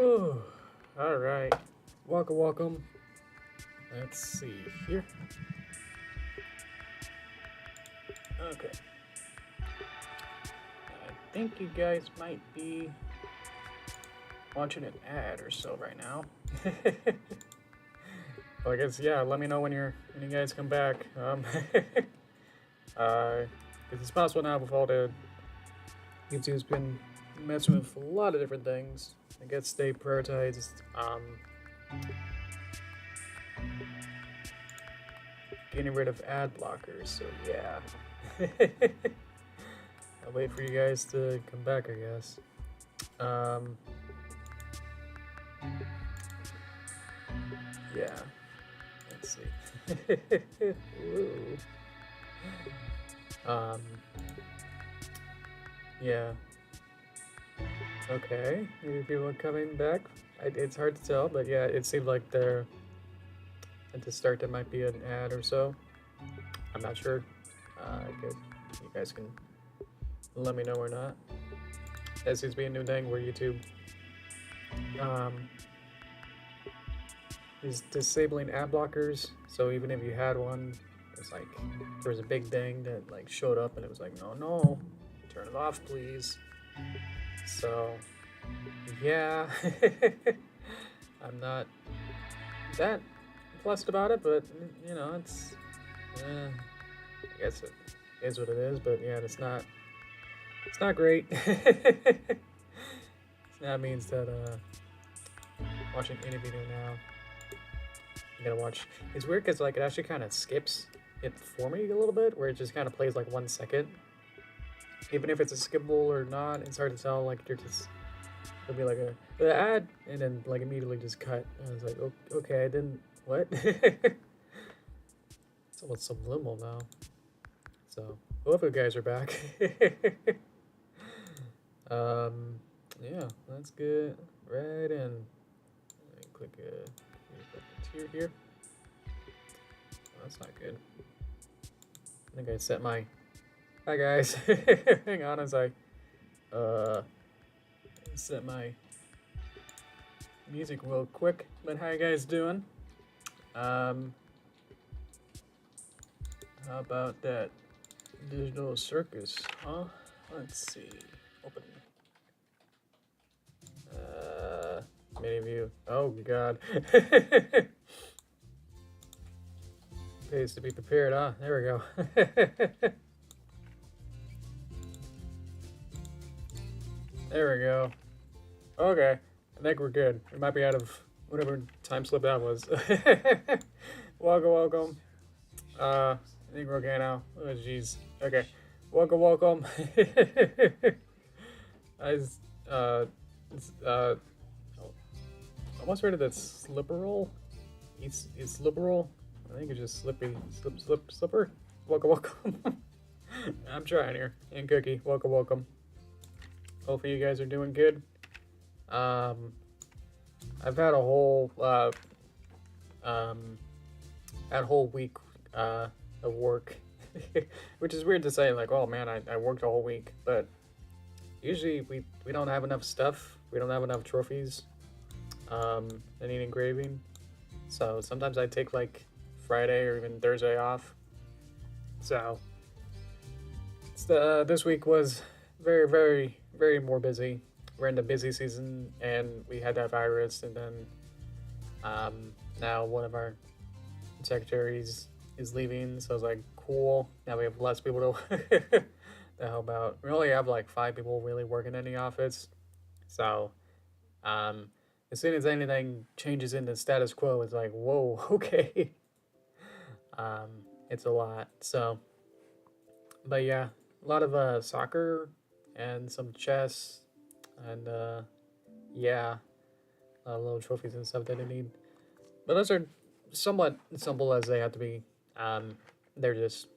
Oh, all right. Welcome, welcome. Let's see here. Okay. I think you guys might be watching an ad or so right now. Well, I guess yeah. Let me know when you guys come back. Because it's possible now with all the YouTube's been messing with a lot of different things. I guess they prioritize getting rid of ad blockers. So yeah. I'll wait for you guys to come back, I guess. Yeah. Let's see. Ooh. Yeah. Okay. Maybe people are coming back. It's hard to tell, but yeah, it seemed like they're at the start there might be an ad or so. I'm not sure. I guess you guys can let me know or not. That seems to be a new thing where YouTube is disabling ad blockers. So even if you had one, it's like there was a big thing that like showed up and it was like, no, turn it off, please. So yeah, I'm not that fussed about it, but you know, it's I guess it is what it is. But yeah, it's not great. That means that watching any video now, you gotta watch. It's weird because like it actually kind of skips it for me a little bit, where it just kind of plays like 1 second. Even if it's a skippable or not, it's hard to tell. Like you're just it'll be like a ad, and then like immediately just cut. And I was like, okay, I didn't what? It's almost subliminal now. So both of you guys are back. Yeah, let's get right in. Click a tier here. Oh, that's not good. I think I set my. Hi guys. Hang on as I set my music real quick. But how you guys doing? How about that digital circus, huh? Let's see. Open. Many of you. Oh god. Pays to be prepared, huh? There we go. There we go. Okay. I think we're good. We might be out of whatever time slip that was. Welcome. I think we're okay now. Oh jeez. Okay. Welcome. I almost read it that slipperal. It's slipperal. I think it's just slipper. Welcome. I'm trying here. And Cookie, welcome. Hopefully you guys are doing good. I've had a whole week of work, which is weird to say. Like, oh man, I worked a whole week, but usually we don't have enough stuff. We don't have enough trophies. I need engraving, so sometimes I take like Friday or even Thursday off. So this week was very more busy. We're in the busy season, and we had that virus, and then now one of our secretaries is leaving, so I was like, cool. Now we have less people to help out. We only have like 5 people really working in the office, so as soon as anything changes in the status quo, it's like, whoa, okay. It's a lot. So, but yeah, a lot of soccer and some chess, and yeah, a lot of little trophies and stuff that I need. But those are somewhat simple as they have to be. They're just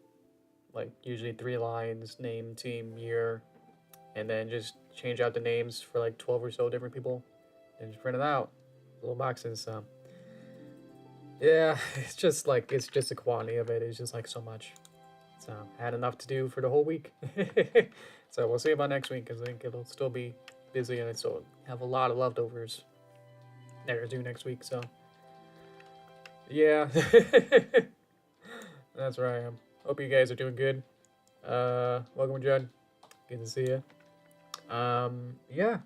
like usually 3 lines: name, team, year, and then just change out the names for like 12 or so different people, and just print it out, little boxes. So yeah, it's just the quantity of it is just like so much. So I had enough to do for the whole week. So we'll see about next week, because I think it'll still be busy and I still have a lot of leftovers. next week. So yeah, that's where I am. Hope you guys are doing good. Welcome, Judd. Good to see you. Yeah,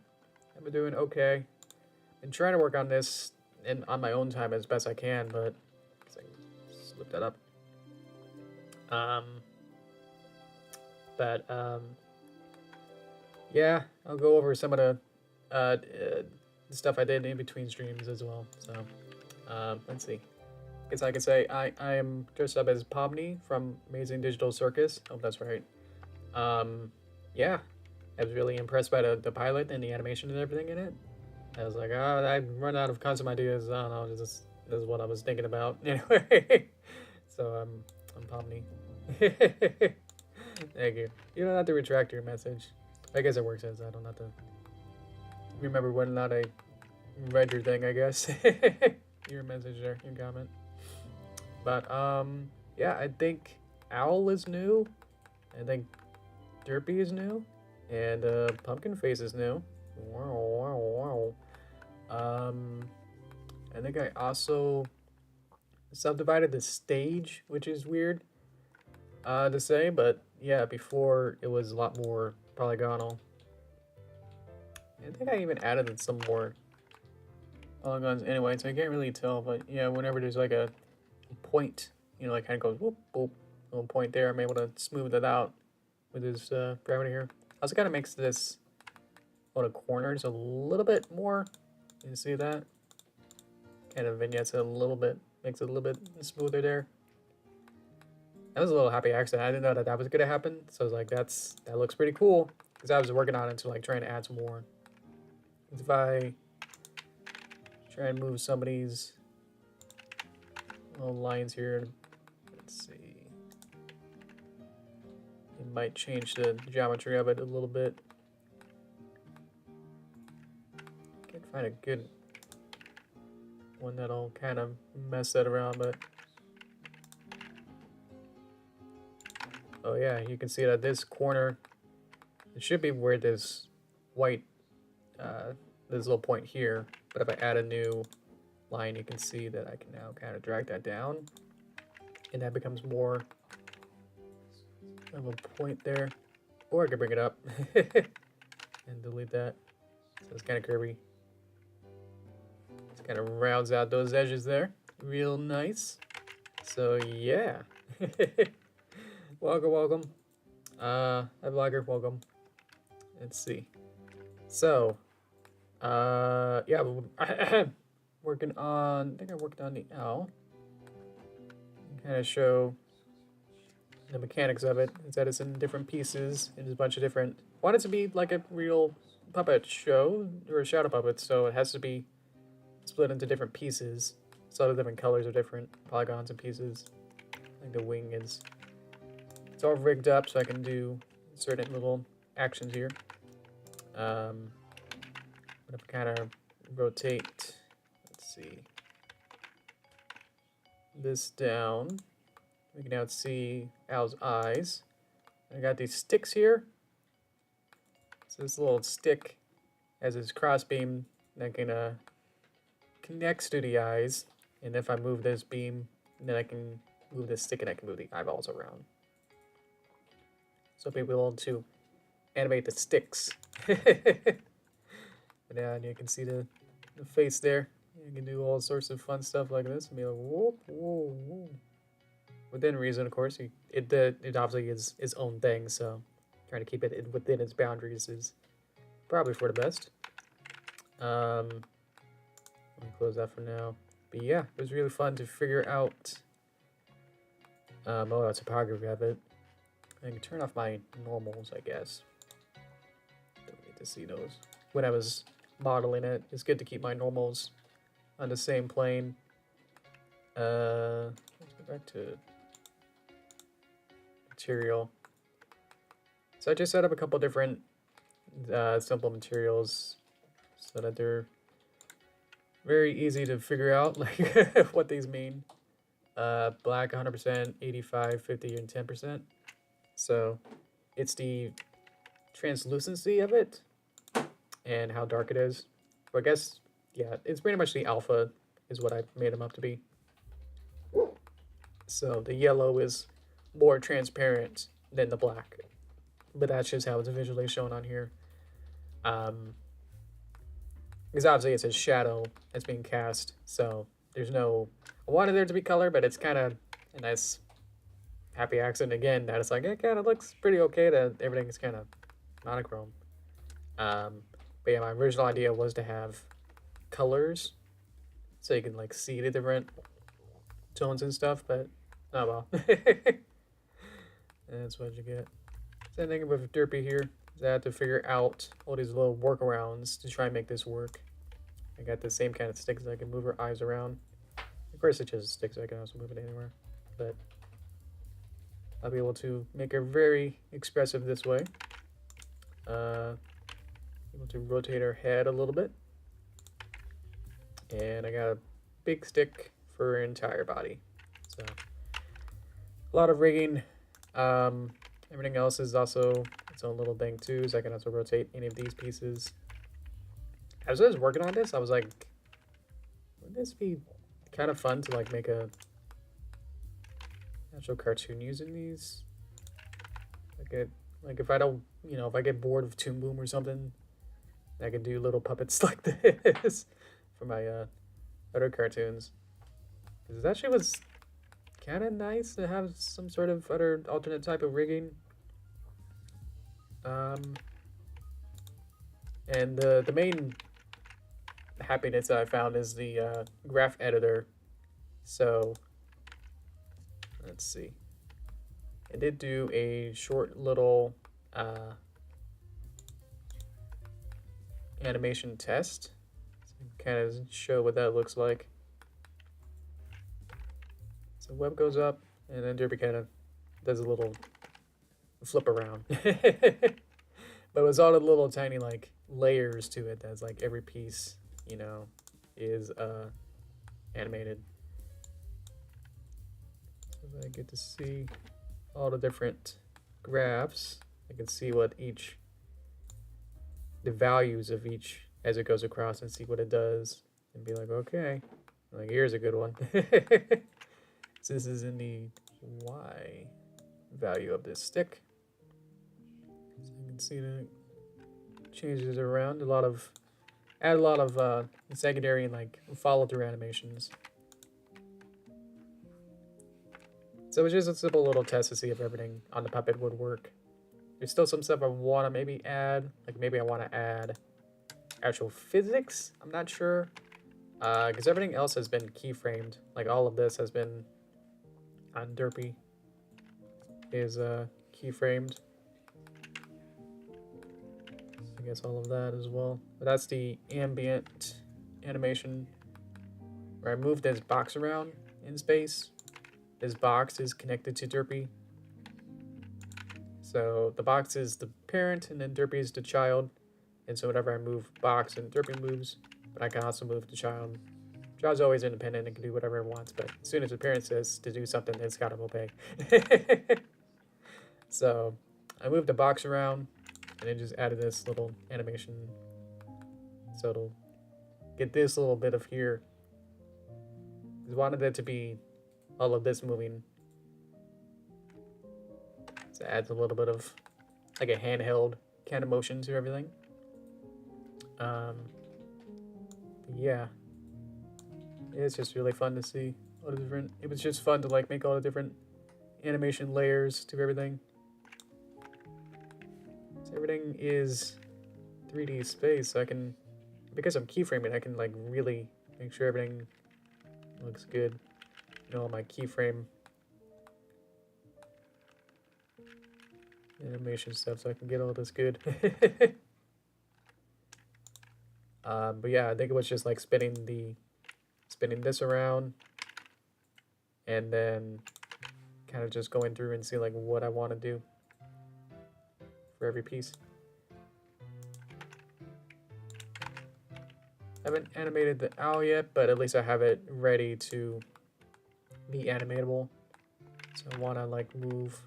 I've been doing okay. Been trying to work on this on my own time as best I can, but I slipped that up. Yeah, I'll go over some of the stuff I did in between streams as well. So, let's see. I guess I could say I am dressed up as Pomni from Amazing Digital Circus. Hope that's right. Yeah, I was really impressed by the pilot and the animation and everything in it. I was like, oh, I run out of custom ideas. I don't know, this is what I was thinking about. Anyway, so I'm Pomni. Thank you. You don't have to retract your message. I guess it works as I don't have to remember whether or not I read your thing, I guess. Your message there, your comment. But yeah, I think Owl is new. I think Derpy is new. And Pumpkin Face is new. Wow. I think I also subdivided the stage, which is weird to say, but yeah, before it was a lot more polygonal. I think I even added some more polygons anyway, so I can't really tell, but yeah, whenever there's like a point, you know, like kind of goes whoop, whoop, little point there, I'm able to smooth it out with this parameter here. Also kind of makes this on the corners a little bit more. You see that? Kind of vignettes it a little bit, makes it a little bit smoother there. That was a little happy accident. I didn't know that that was gonna happen, so I was like, that looks pretty cool, because I was working on it to like trying to add some more. If I try and move some of these little lines here, let's see. It might change the geometry of it a little bit. Can't find a good one that'll kind of mess that around, but oh yeah, you can see that this corner, it should be where this white, this little point here, but if I add a new line, you can see that I can now kind of drag that down, and that becomes more of a point there, or I could bring it up and delete that, so it's kind of curvy. Just kind of rounds out those edges there, real nice. So yeah. Welcome. Hi vlogger, welcome. Let's see. So, yeah, working on, I think I worked on the owl. Kind of show the mechanics of it. Is that it's in different pieces, and there's a bunch of different, want it to be like a real puppet show, or a shadow puppet, so it has to be split into different pieces. So the different colors of different polygons and pieces. I think the wing is, it's all rigged up so I can do certain little actions here. But if I kind of rotate, let's see, this down, we can now see Owl's eyes. I got these sticks here. So this little stick has this cross beam that can connects to the eyes. And if I move this beam, then I can move this stick and I can move the eyeballs around. So be able to animate the sticks. And yeah, you can see the face there. You can do all sorts of fun stuff like this. And be like, whoa, whoa, whoa. Within reason, of course. It obviously is its own thing, so trying to keep it within its boundaries is probably for the best. Let me close that for now. But yeah, it was really fun to figure out topography of it. I can turn off my normals, I guess. Don't need to see those. When I was modeling it, it's good to keep my normals on the same plane. Let's go back to material. So I just set up a couple different simple materials so that they're very easy to figure out, like what these mean. Black 100%, 85, 50, and 10%. So it's the translucency of it and how dark it is. So I guess yeah, it's pretty much the alpha is what I made him up to be. So the yellow is more transparent than the black, but that's just how it's visually shown on here. Because obviously it's a shadow that's being cast, so there's no. I wanted there to be color, but it's kind of a nice, happy accident again that it's like it kind of looks pretty okay that everything's kind of monochrome. But yeah, my original idea was to have colors, so you can like see the different tones and stuff. But oh well, that's what you get. Same thing with Derpy here. I had to figure out all these little workarounds to try and make this work. I got the same kind of stick so I can move her eyes around. Of course it's just a stick so I can also move it anywhere. But I'll be able to make her very expressive this way. Able to rotate her head a little bit. And I got a big stick for her entire body. So a lot of rigging. Everything else is also its own little thing too, so I can also rotate any of these pieces. As I was working on this, I was like, wouldn't this be kind of fun to like make a actual cartoon using these? Like if I don't, if I get bored of Toon Boom or something, I can do little puppets like this for my other cartoons. Because it actually was kind of nice to have some sort of other alternate type of rigging. And the main happiness that I found is the graph editor. So let's see. I did do a short little animation test. So kind of show what that looks like. So web goes up, and then Derpy kind of does a little flip around. But it was all the little tiny like layers to it. That's like every piece, is animated. So I get to see all the different graphs. I can see what the values of each as it goes across and see what it does and be like, okay, like here's a good one. So this is in the Y value of this stick. So you can see that it changes around add a lot of secondary and like follow through animations. So it's just a simple little test to see if everything on the puppet would work. There's still some stuff I want to maybe add. Like maybe I want to add actual physics. I'm not sure. Because everything else has been keyframed. Like all of this has been on Derpy is keyframed. I guess all of that as well. But that's the ambient animation where I move this box around in space. This box is connected to Derpy. So the box is the parent and then Derpy is the child. And so whenever I move box and Derpy moves, but I can also move the child. Child's always independent and can do whatever it wants, but as soon as the parent says to do something, it's got to obey. So I moved the box around and then just added this little animation. So it'll get this little bit of here. I wanted it to be all of this moving. So it adds a little bit of like a handheld kind of motion to everything. Yeah. It's just really fun to see all the different. It was just fun to like make all the different animation layers to everything. So everything is 3D space, so I can, because I'm keyframing, I can like really make sure everything looks good. All my keyframe animation stuff, so I can get all this good. But yeah, I think it was just like spinning this around and then kind of just going through and see like what I want to do for every piece. I haven't animated the owl yet, but at least I have it ready to be animatable. So I want to like move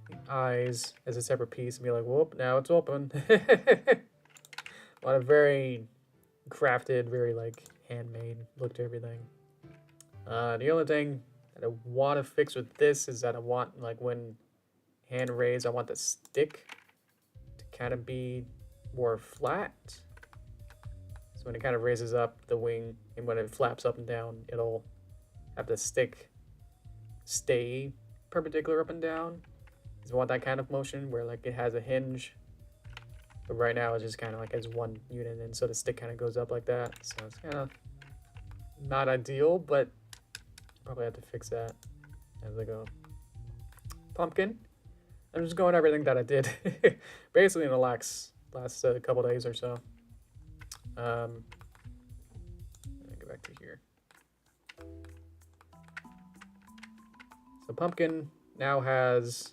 the eyes as a separate piece and be like, whoop, now it's open. I want a very crafted, very like handmade look to everything. The only thing that I want to fix with this is that I want, like, when hand raised, I want the stick to kind of be more flat. So when it kind of raises up the wing, and when it flaps up and down, it'll have the stick stay perpendicular up and down. So I want that kind of motion where like it has a hinge. But right now it's just kind of like as one unit, and so the stick kind of goes up like that. So it's kind of not ideal, but probably have to fix that as I go. Pumpkin. I'm just going everything that I did basically in the last couple days or so. Let me go back to here. So pumpkin now has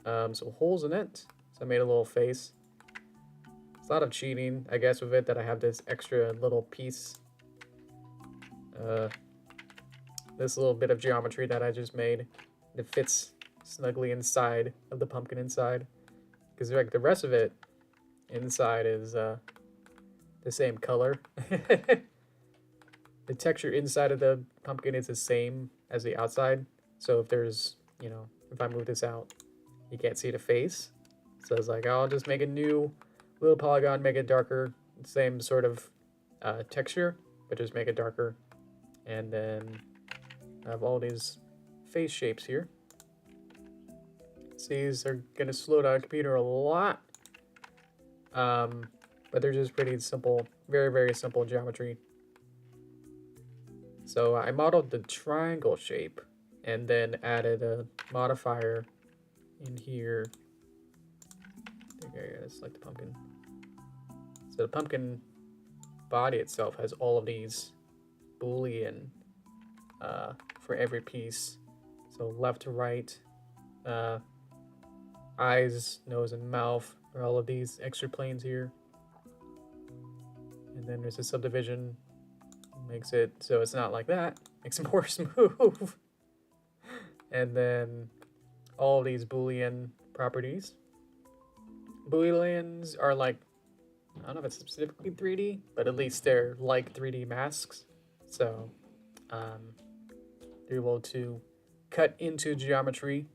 some holes in it. So I made a little face. It's a lot of cheating, I guess, with it, that I have this extra little piece. This little bit of geometry that I just made. It fits snugly inside of the pumpkin inside. Because like the rest of it inside is the same color. The texture inside of the pumpkin is the same as the outside. So if there's, you know, if I move this out, you can't see the face. So it's like, I'll just make a new little polygon, make it darker, same sort of texture, but just make it darker. And then I have all these face shapes here. See, these are going to slow down the computer a lot. But they're just pretty simple, very, very simple geometry. So I modeled the triangle shape and then added a modifier in here. Okay, it's like the pumpkin. So the pumpkin body itself has all of these Boolean for every piece. So left to right, eyes, nose, and mouth are all of these extra planes here. And then there's a subdivision, makes it so it's not like that, makes it more smooth. And then all of these Boolean properties. Booleans are like, I don't know if it's specifically 3D, but at least they're like 3D masks. So they're able to cut into geometry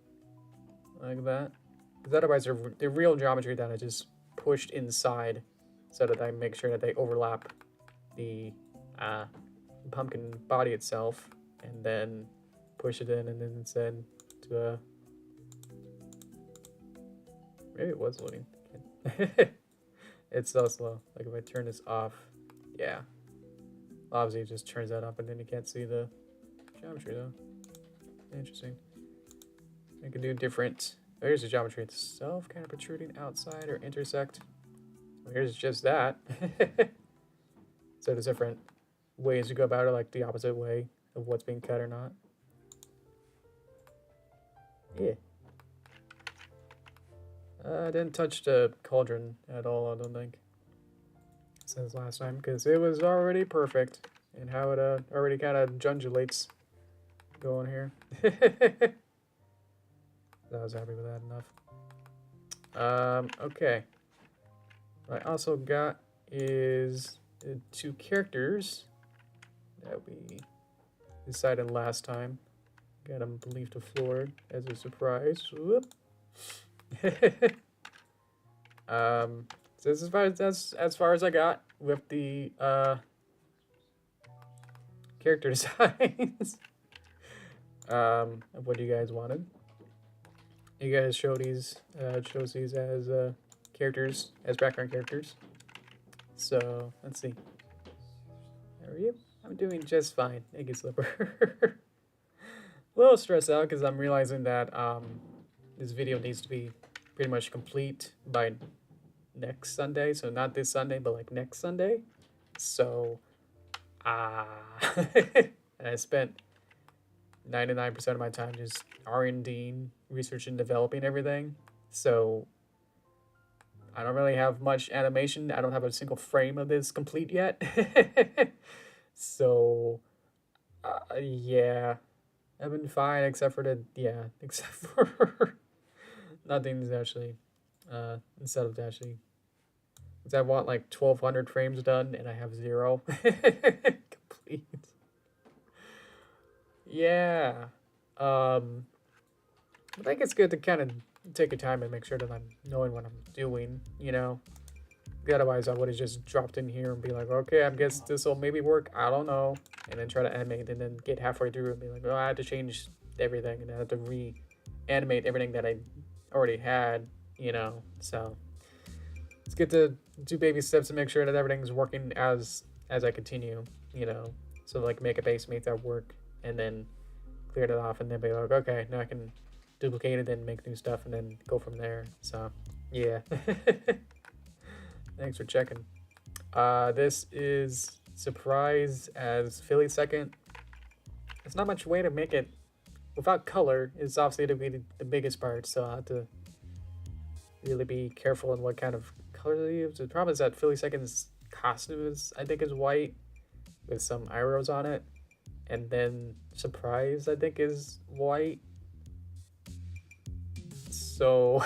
like that. Because otherwise they're real geometry that I just pushed inside so that I make sure that they overlap the pumpkin body itself, and then push it in, and then send to a... Maybe it was loading. It's so slow. Like if I turn this off, yeah. Obviously it just turns that off, and then you can't see the geometry though. Interesting. I can do different... Oh, here's the geometry itself, kind of protruding outside or intersect. Well, here's just that. So there's different ways to go about it, like the opposite way of what's being cut or not. Yeah. I didn't touch the cauldron at all, I don't think, since last time, because it was already perfect in how it already kind of undulates going here. I was happy with that enough. Okay. What I also got is the 2 characters that we decided last time. Got them beneath the floor as a surprise. Whoop. So this is as far as I got with the character designs of what you guys wanted. You guys show these chose these as characters, as background characters. So let's see. How are you? I'm doing just fine. Thank you, Slipper. A little stressed out because I'm realizing that this video needs to be pretty much complete by next Sunday. So not this Sunday, but like next Sunday. So and I spent 99% of my time just R&Ding, researching, developing everything. So I don't really have much animation. I don't have a single frame of this complete yet. So yeah, I've been fine except for except for nothing's actually instead of actually Because I want like 1200 frames done and I have 0. Complete. Yeah. I think it's good to kind of take your time and make sure that I'm knowing what I'm doing, you know? Otherwise, I would have just dropped in here and be like, okay, I guess this will maybe work. I don't know. And then try to animate and then get halfway through and be like, oh, I had to change everything and I had to re-animate everything that I already had, you know? So it's good to do baby steps to make sure that everything's working as I continue, you know? So like make a base, make that work, and then clear it off and then be like, okay, now I can duplicate it and make new stuff and then go from there. So yeah. Thanks for checking. This is surprise as Philly second. There's not much way to make it without color. It's obviously to be the biggest part, so I have to really be careful in what kind of color they use. The problem is that Philly second's costume is, I think, is white with some arrows on it, and then surprise, I think, is white. So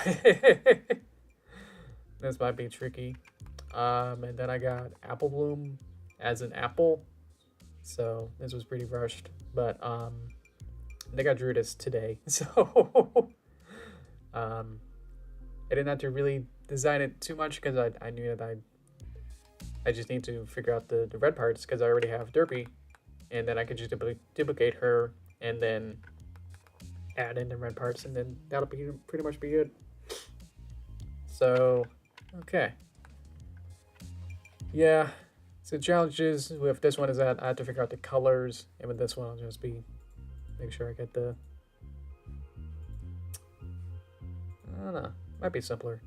this might be tricky. And then I got Apple Bloom as an apple. So this was pretty rushed. But I think I drew this today. So I didn't have to really design it too much because I knew that I just need to figure out the red parts because I already have Derpy. And then I could just duplicate her and then add in the red parts and then that'll be pretty much be good. So, okay. Yeah, so the challenges with this one is that I have to figure out the colors, and with this one I'll just make sure I get the, I don't know, might be simpler.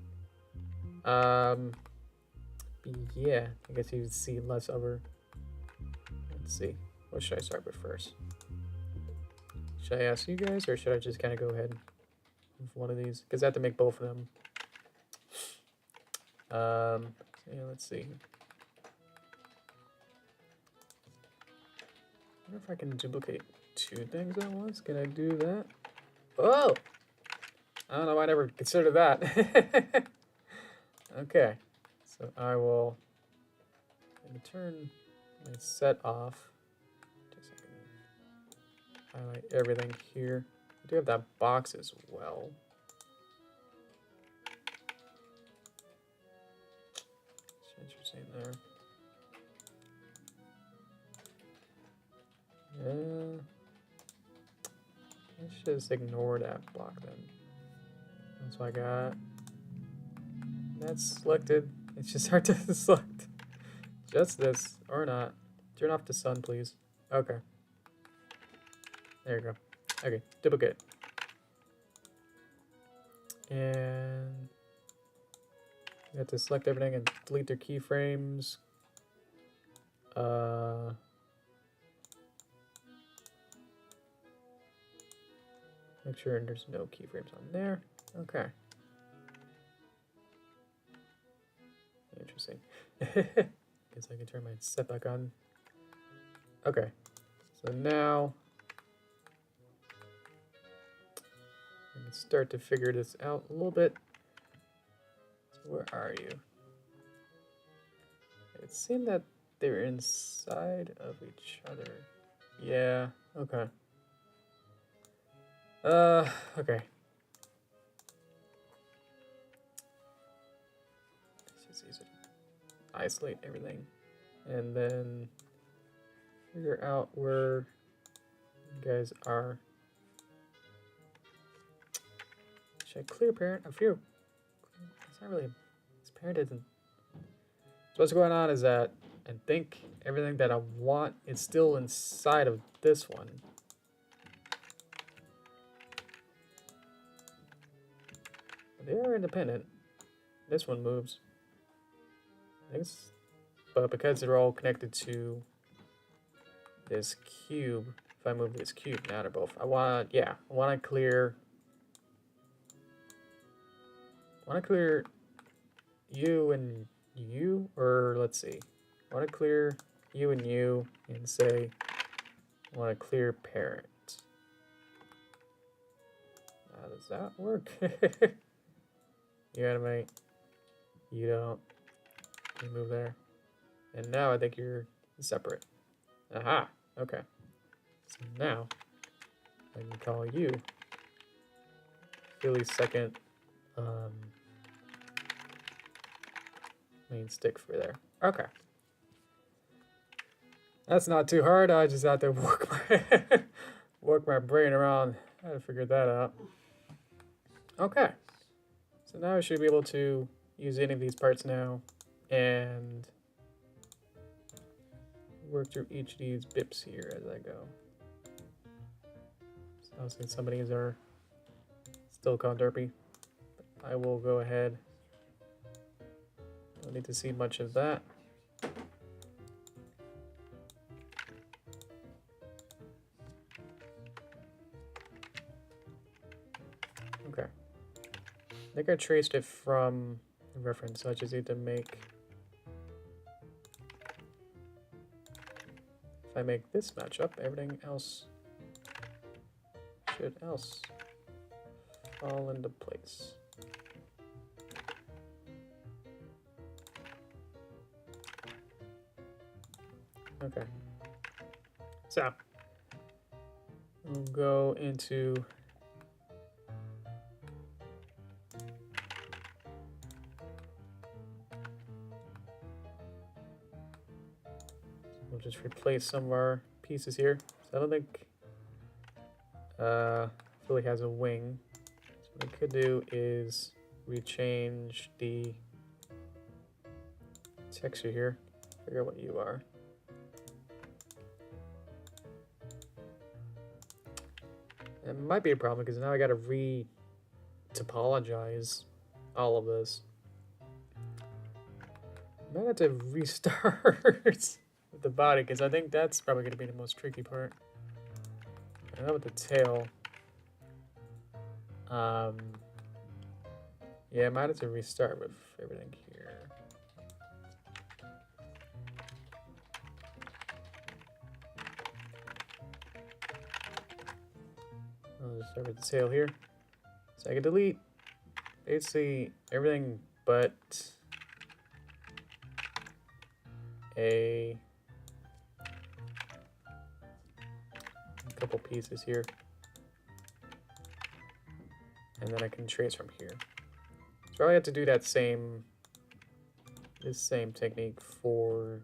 Yeah, I guess you'd see less of her. Let's see, what should I start with first? Should I ask you guys, or should I just kind of go ahead with one of these? Because I have to make both of them. Yeah, let's see. I wonder if I can duplicate 2 things at once. Can I do that? Oh! I don't know why I never considered that. Okay. So I will turn my set off. Just a second. Highlight everything here. I do have that box as well. It's interesting there. Let's just ignore that block then. That's what I got. That's selected. It's just hard to select. Just this, or not. Turn off the sun, please. Okay. There you go. Okay, duplicate. And you have to select everything and delete their keyframes. Make sure there's no keyframes on there. Okay. Interesting. Guess I can turn my set back on. Okay. So now I can start to figure this out a little bit. So where are you? It seemed that they're inside of each other. Yeah, okay. Okay. It's just easy to isolate everything and then figure out where you guys are. Should I clear parent? A few. It's not really. This parent isn't. So what's going on is that I think everything that I want is still inside of this one. They are independent. This one moves. But because they're all connected to this cube, if I move this cube, now they're both. I want to clear you and you, or let's see. I want to clear you and you and say I want to clear parent. How does that work? You animate. You don't. You move there. And now I think you're separate. Aha! Okay. So now I can call you Philly's second main stick for there. Okay. That's not too hard. I just have to work my brain around how to figure that out. Okay. So now I should be able to use any of these parts now and work through each of these bips here as I go. So obviously some of these are still called Derpy. But I will go ahead. Don't need to see much of that. Okay. I think I traced it from the reference, so I just need to make... If I make this match up, everything else should fall into place. Okay. So, we'll go into we'll just replace some of our pieces here. So I don't think Philly has a wing. So what I could do is rechange the texture here. Figure out what you are. It might be a problem because now I gotta re-topologize all of this. I might have to restart with the body because I think that's probably gonna be the most tricky part. And then with the tail, yeah, I might have to restart with everything here. I'll just start with the tail here. So I can delete basically everything but a couple pieces here. And then I can trace from here. So probably have to do that this same technique for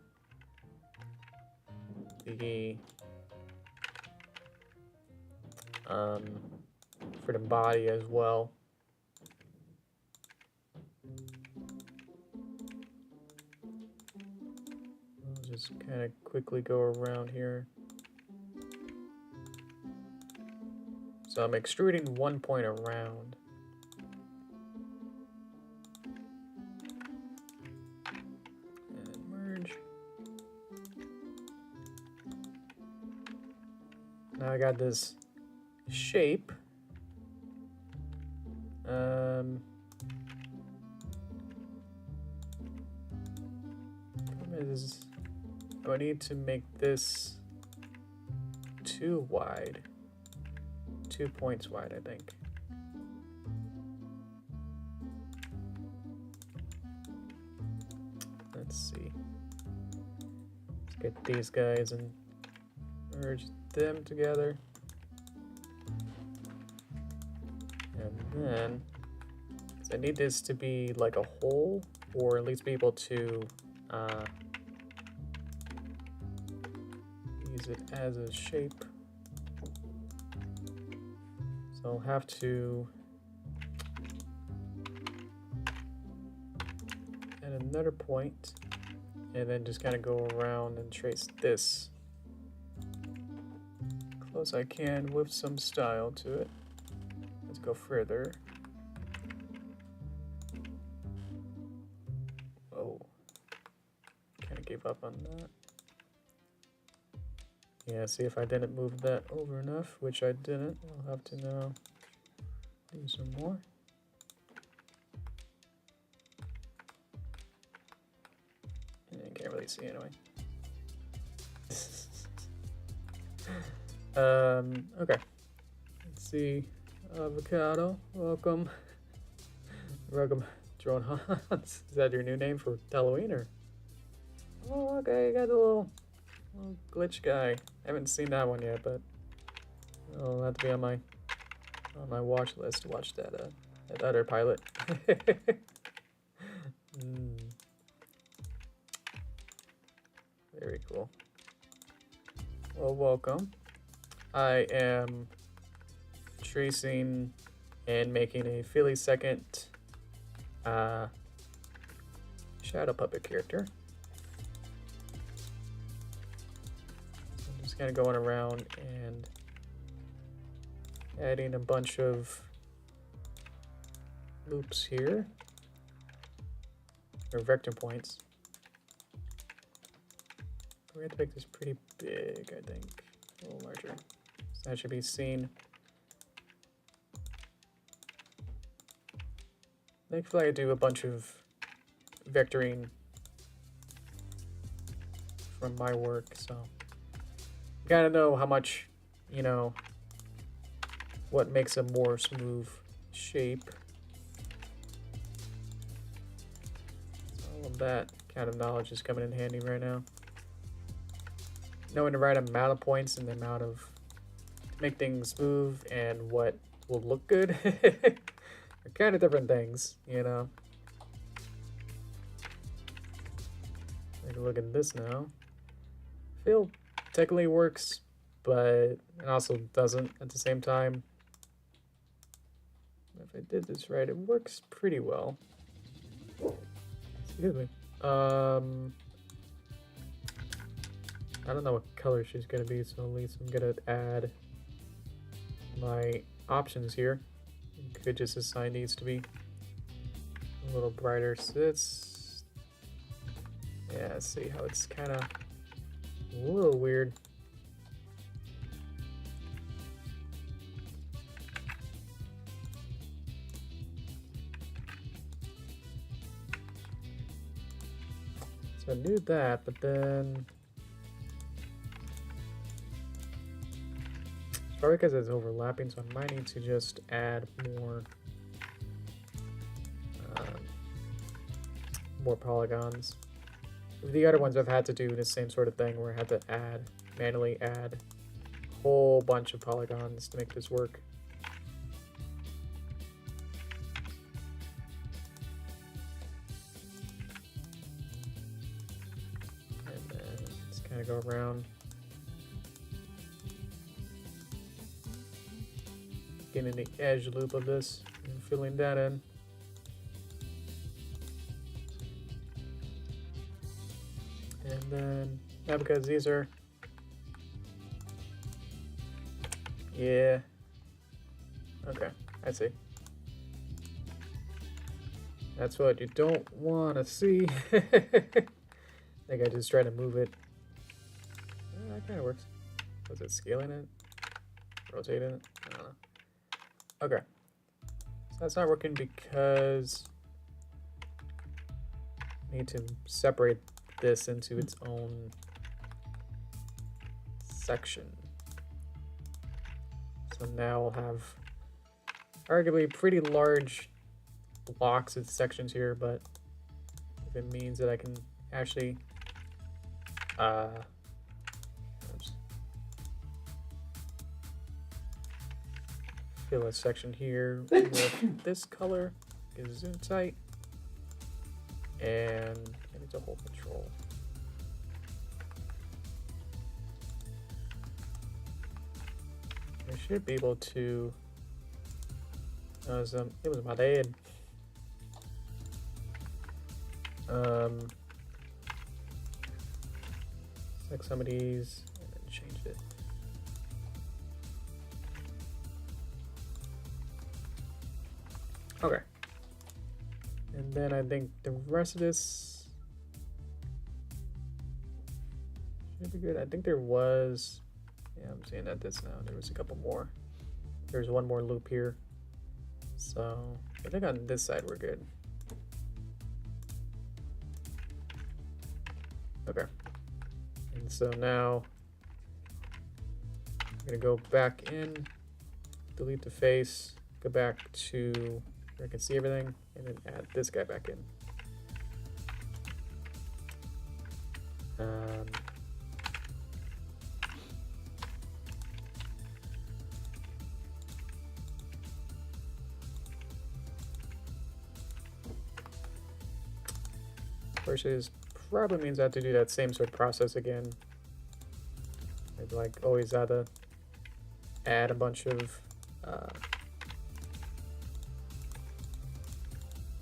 the body as well. I'll just kind of quickly go around here. So I'm extruding one point around. And merge. Now I got this shape. I need to make this too wide. 2 points wide, I think. Let's see. Let's get these guys and merge them together. And then, I need this to be like a hole, or at least be able to use it as a shape. So I'll have to add another point, and then just kind of go around and trace this close I can with some style to it. Let's go further. Oh, kind of gave up on that. Yeah, see if I didn't move that over enough, which I didn't. I'll have to now do some more. And you can't really see anyway. Okay. Let's see. Avocado, welcome. Welcome, Drone Hans. Is that your new name for Halloween or? Oh, okay, I got a little glitch guy. I haven't seen that one yet, but it'll have to be on my watch list to watch that other pilot. Very cool. Well, welcome. I am tracing and making a millisecond shadow puppet character. So I'm just kind of going around and adding a bunch of loops here, or vector points. We have to make this pretty big, I think, a little larger. So that should be seen. Thankfully, I do a bunch of vectoring from my work, so you gotta know how much, you know, what makes a more smooth shape. So all of that kind of knowledge is coming in handy right now. Knowing the right amount of points and the amount of to make things smooth and what will look good are kind of different things, you know. Take a look at this now. Feel technically works, but it also doesn't at the same time. If I did this right, it works pretty well. Excuse me. I don't know what color she's gonna be, so at least I'm gonna add my options here. Could just assign these to be a little brighter. So it's, yeah, see how it's kind of a little weird. So I knew that, but then probably because it's overlapping, so I might need to just add more polygons. With the other ones, I've had to do the same sort of thing where I had to manually add a whole bunch of polygons to make this work. And then just kind of go around. Getting the edge loop of this and filling that in. And then, now because these are, yeah, okay, I see. That's what you don't want to see. I think I just tried to move it. Yeah, that kind of works. Was it scaling it? Rotating it? I don't know. Okay, so that's not working because I need to separate this into its own section. So now I'll have arguably pretty large blocks of sections here, but if it means that I can actually fill a section here with this color, get a zoom tight, and I need to hold control. I should be able to. It was my dad. Select some of these and then change it. Okay. And then I think the rest of this should be good. I think there was, yeah, I'm seeing that this now. There was a couple more. There's one more loop here. So I think on this side we're good. Okay. And so now I'm gonna go back in, delete the face, go back to where I can see everything, and then add this guy back in. Um, versus probably means I have to do that same sort of process again. I'd like always have to add a bunch of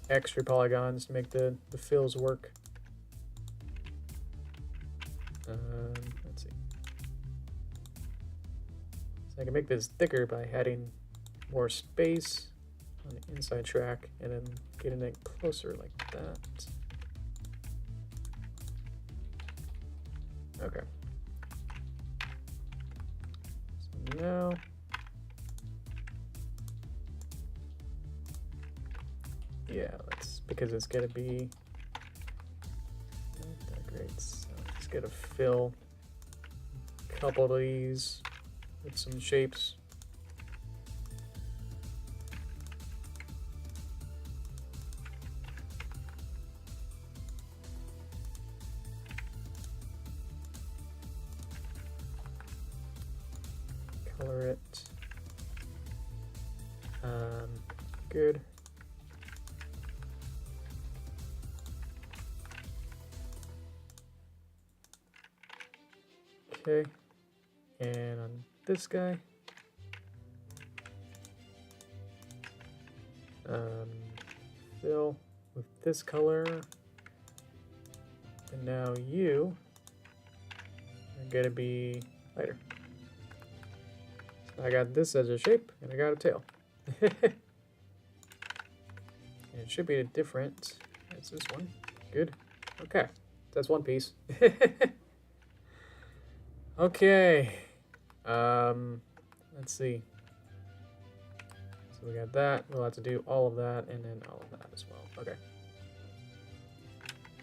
extra polygons to make the fills work. Let's see. So I can make this thicker by adding more space on the inside track and then getting it closer like that. Okay. So now yeah, because it's gonna be not that great. So I'm just gonna fill a couple of these with some shapes. Color it. Good. Okay, and on this guy, fill with this color, and now you are gonna be lighter. So I got this as a shape, and I got a tail. And it should be different as this one. Good. Okay, that's one piece. Okay, let's see. So we got that. We'll have to do all of that and then all of that as well. Okay.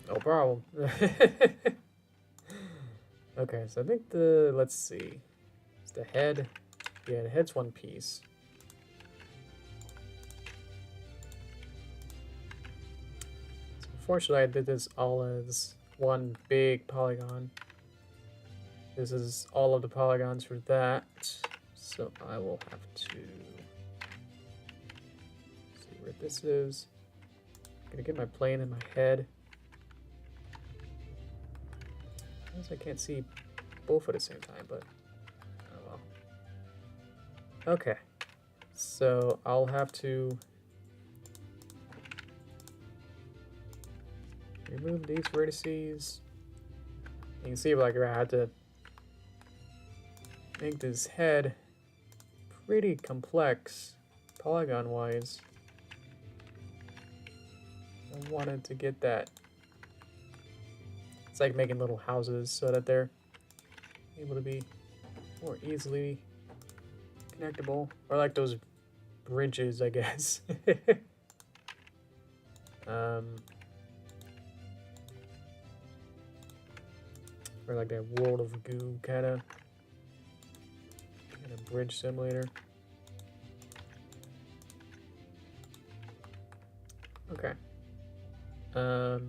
No problem. Okay, so I think let's see. It's the head. Yeah, the head's one piece. So unfortunately, I did this all as one big polygon. This is all of the polygons for that, so I will have to see where this is. I'm gonna get my plane in my head. I guess I can't see both at the same time, but oh well. Okay, so I'll have to remove these vertices. You can see like I had to make this head pretty complex polygon wise. I wanted to get that. It's like making little houses so that they're able to be more easily connectable, or like those bridges, I guess. Or like that World of Goo kind of bridge simulator. Okay. That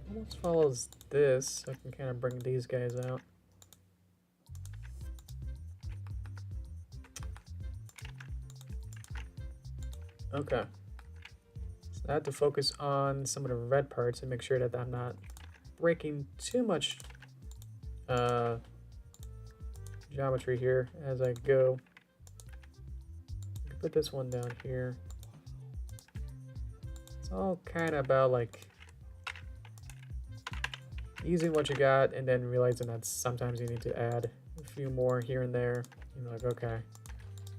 almost follows this. I can kind of bring these guys out. Okay. So I have to focus on some of the red parts and make sure that I'm not breaking too much geometry here as I go. I can put this one down here. It's all kind of about like using what you got and then realizing that sometimes you need to add a few more here and there. You're like, okay,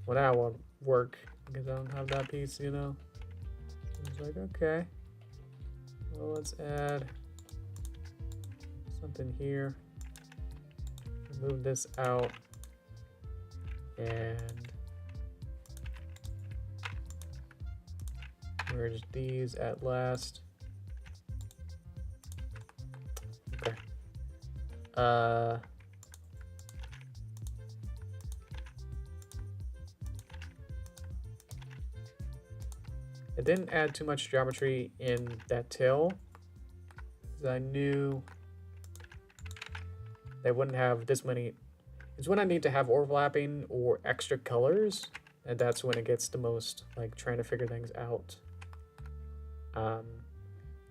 well that won't work because I don't have that piece, you know? It's like, okay, well let's add something here. Move this out and merge these at last. Okay. I didn't add too much geometry in that tail because I knew they wouldn't have this many. It's when I need to have overlapping or extra colors, and that's when it gets the most like trying to figure things out.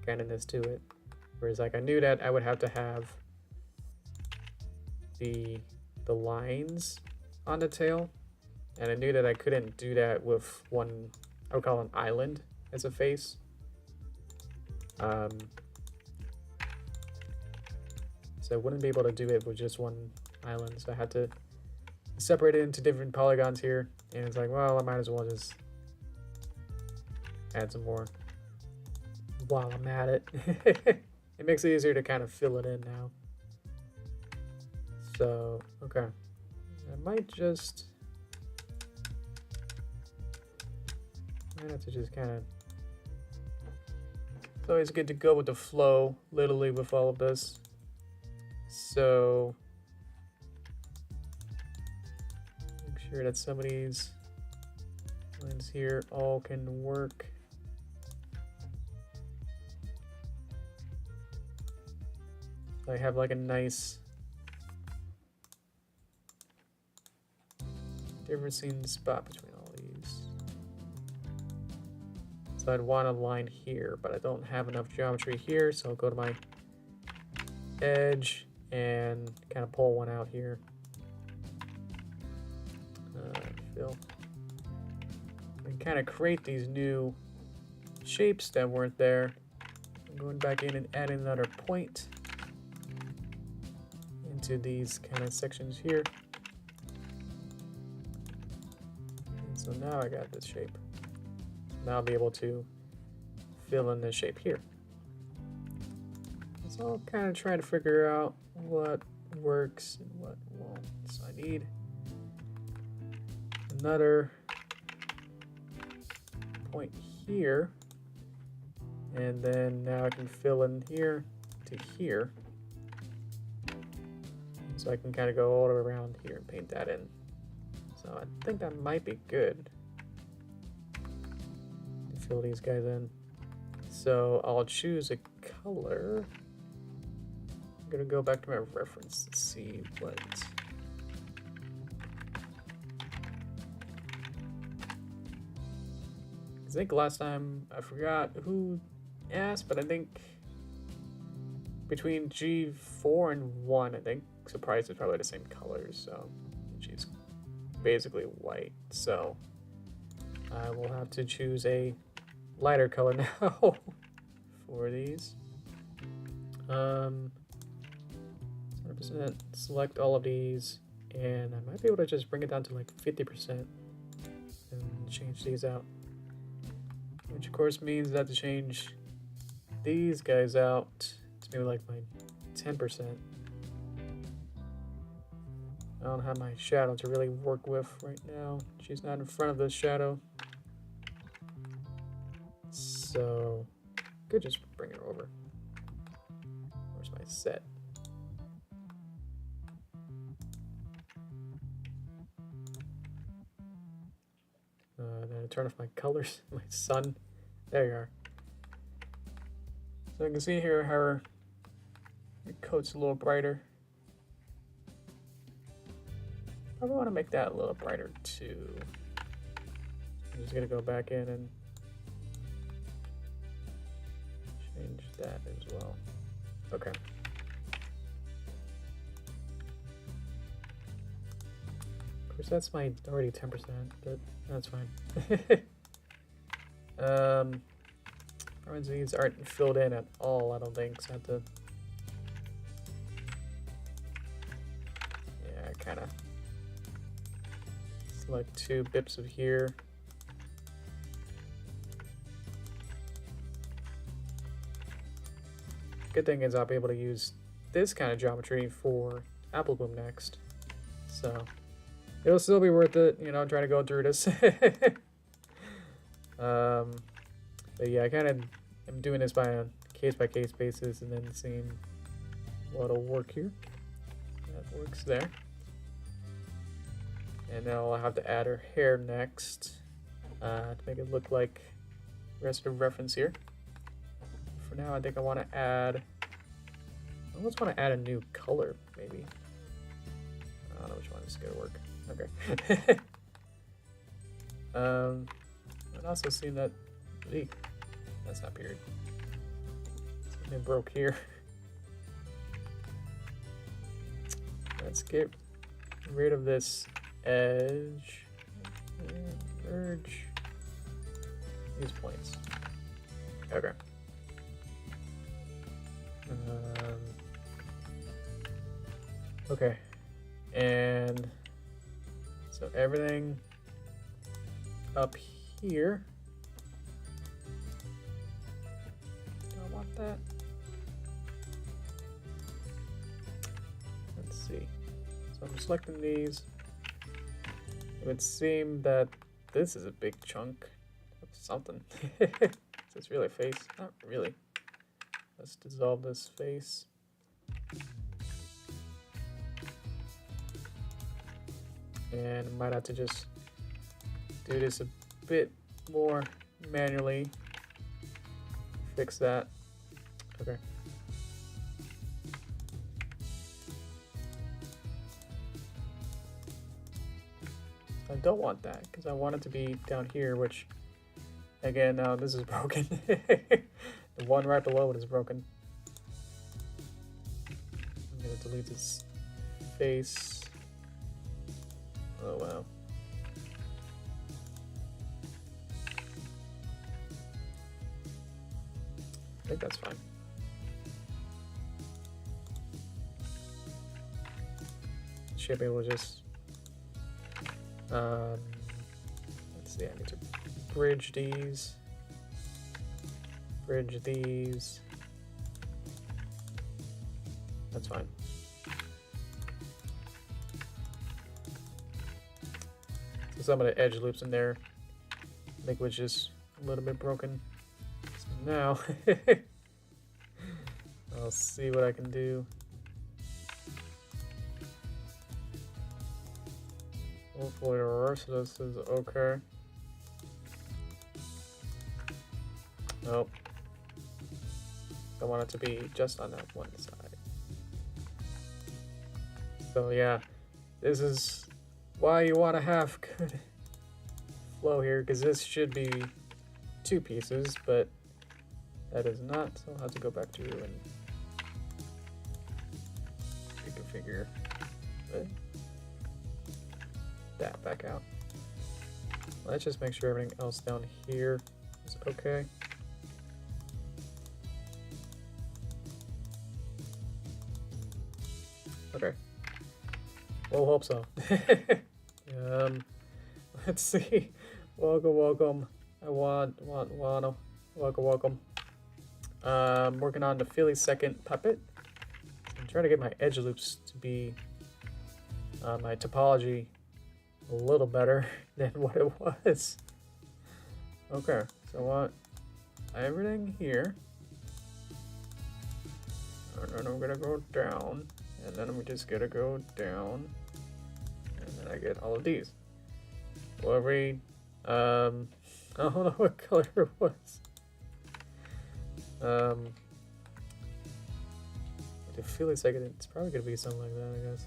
Kindness to it. Whereas like I knew that I would have to have the lines on the tail, and I knew that I couldn't do that with one, I would call an island as a face. So I wouldn't be able to do it with just one island, so I had to separate it into different polygons here, and it's like, well, I might as well just add some more while I'm at it. It makes it easier to kind of fill it in now. So, okay. I might have to just kind of... It's always good to go with the flow, literally, with all of this. So... make sure that some of these lines here all can work. So I have like a nice differencing spot between all these. So I'd want a line here, but I don't have enough geometry here, so I'll go to my edge and kind of pull one out here. Fill. And kind of create these new shapes that weren't there. I'm going back in and adding another point into these kind of sections here. And so now I got this shape. Now I'll be able to fill in this shape here. So I'll kind of try to figure out what works and what won't. So I need another point here, and then now I can fill in here to here, so I can kind of go all the way around here and paint that in. So I think that might be good to fill these guys in. So I'll choose a color. I'm gonna go back to my reference to see what I think last time, I forgot who asked, but I think between G4 and 1, I think Surprise is probably the same colors, so she's basically white. So I will have to choose a lighter color now for these. 100% select all of these, and I might be able to just bring it down to like 50% and change these out. Which of course means I have to change these guys out to maybe like my 10%. I don't have my shadow to really work with right now. She's not in front of the shadow. So, could just bring her over. Where's my set? Then I turn off my colors, my sun. There you are. So you can see here how her coat's a little brighter. Probably want to make that a little brighter too. I'm just gonna go back in and change that as well. Okay. Of course, that's my already 10%, but that's fine. These aren't filled in at all, I don't think, so I have to... Yeah, kind of select 2 bips of here. Good thing is I'll be able to use this kind of geometry for Apple Bloom next. So it'll still be worth it, you know, trying to go through this. But yeah, I kind of am doing this by a case-by-case basis and then seeing what'll work here. That works there. And now I'll have to add her hair next to make it look like the rest of the reference here. For now, I think I want to add I almost want to add a new color, maybe. I don't know which one is going to work. Okay. It also seemed that... Eek, that's not period. Something broke here. Let's get rid of this edge. And merge these points. Okay. Okay. And so everything up here. Do I want that? Let's see. So I'm selecting these. It would seem that this is a big chunk of something. Is this really a face? Not really. Let's dissolve this face. And I might have to just do this a bit more manually. Fix that. Okay. I don't want that because I want it to be down here, which again, now this is broken. The one right below it is broken. I'm gonna delete this face. Oh wow. I think that's fine. Should be able to just let's see, I need to bridge these. Bridge these. That's fine. So some of the edge loops in there, I think was just a little bit broken. So now I'll see what I can do. Hopefully the rest of this is okay. Nope. I want it to be just on that one side. So yeah, this is why you want to have good flow here, because this should be two pieces, but that is not, so I'll have to go back through and reconfigure that back out. Let's just make sure everything else down here is okay. Okay. We'll hope so. Let's see. Welcome. Welcome. Working on the Philly second puppet. I'm trying to get my edge loops to be my topology a little better than what it was. Okay, so I want everything here. And then I'm gonna go down, and then I'm just gonna go down, and then I get all of these. Well, every, I don't know what color it was. I feel like it's probably gonna be something like that, I guess.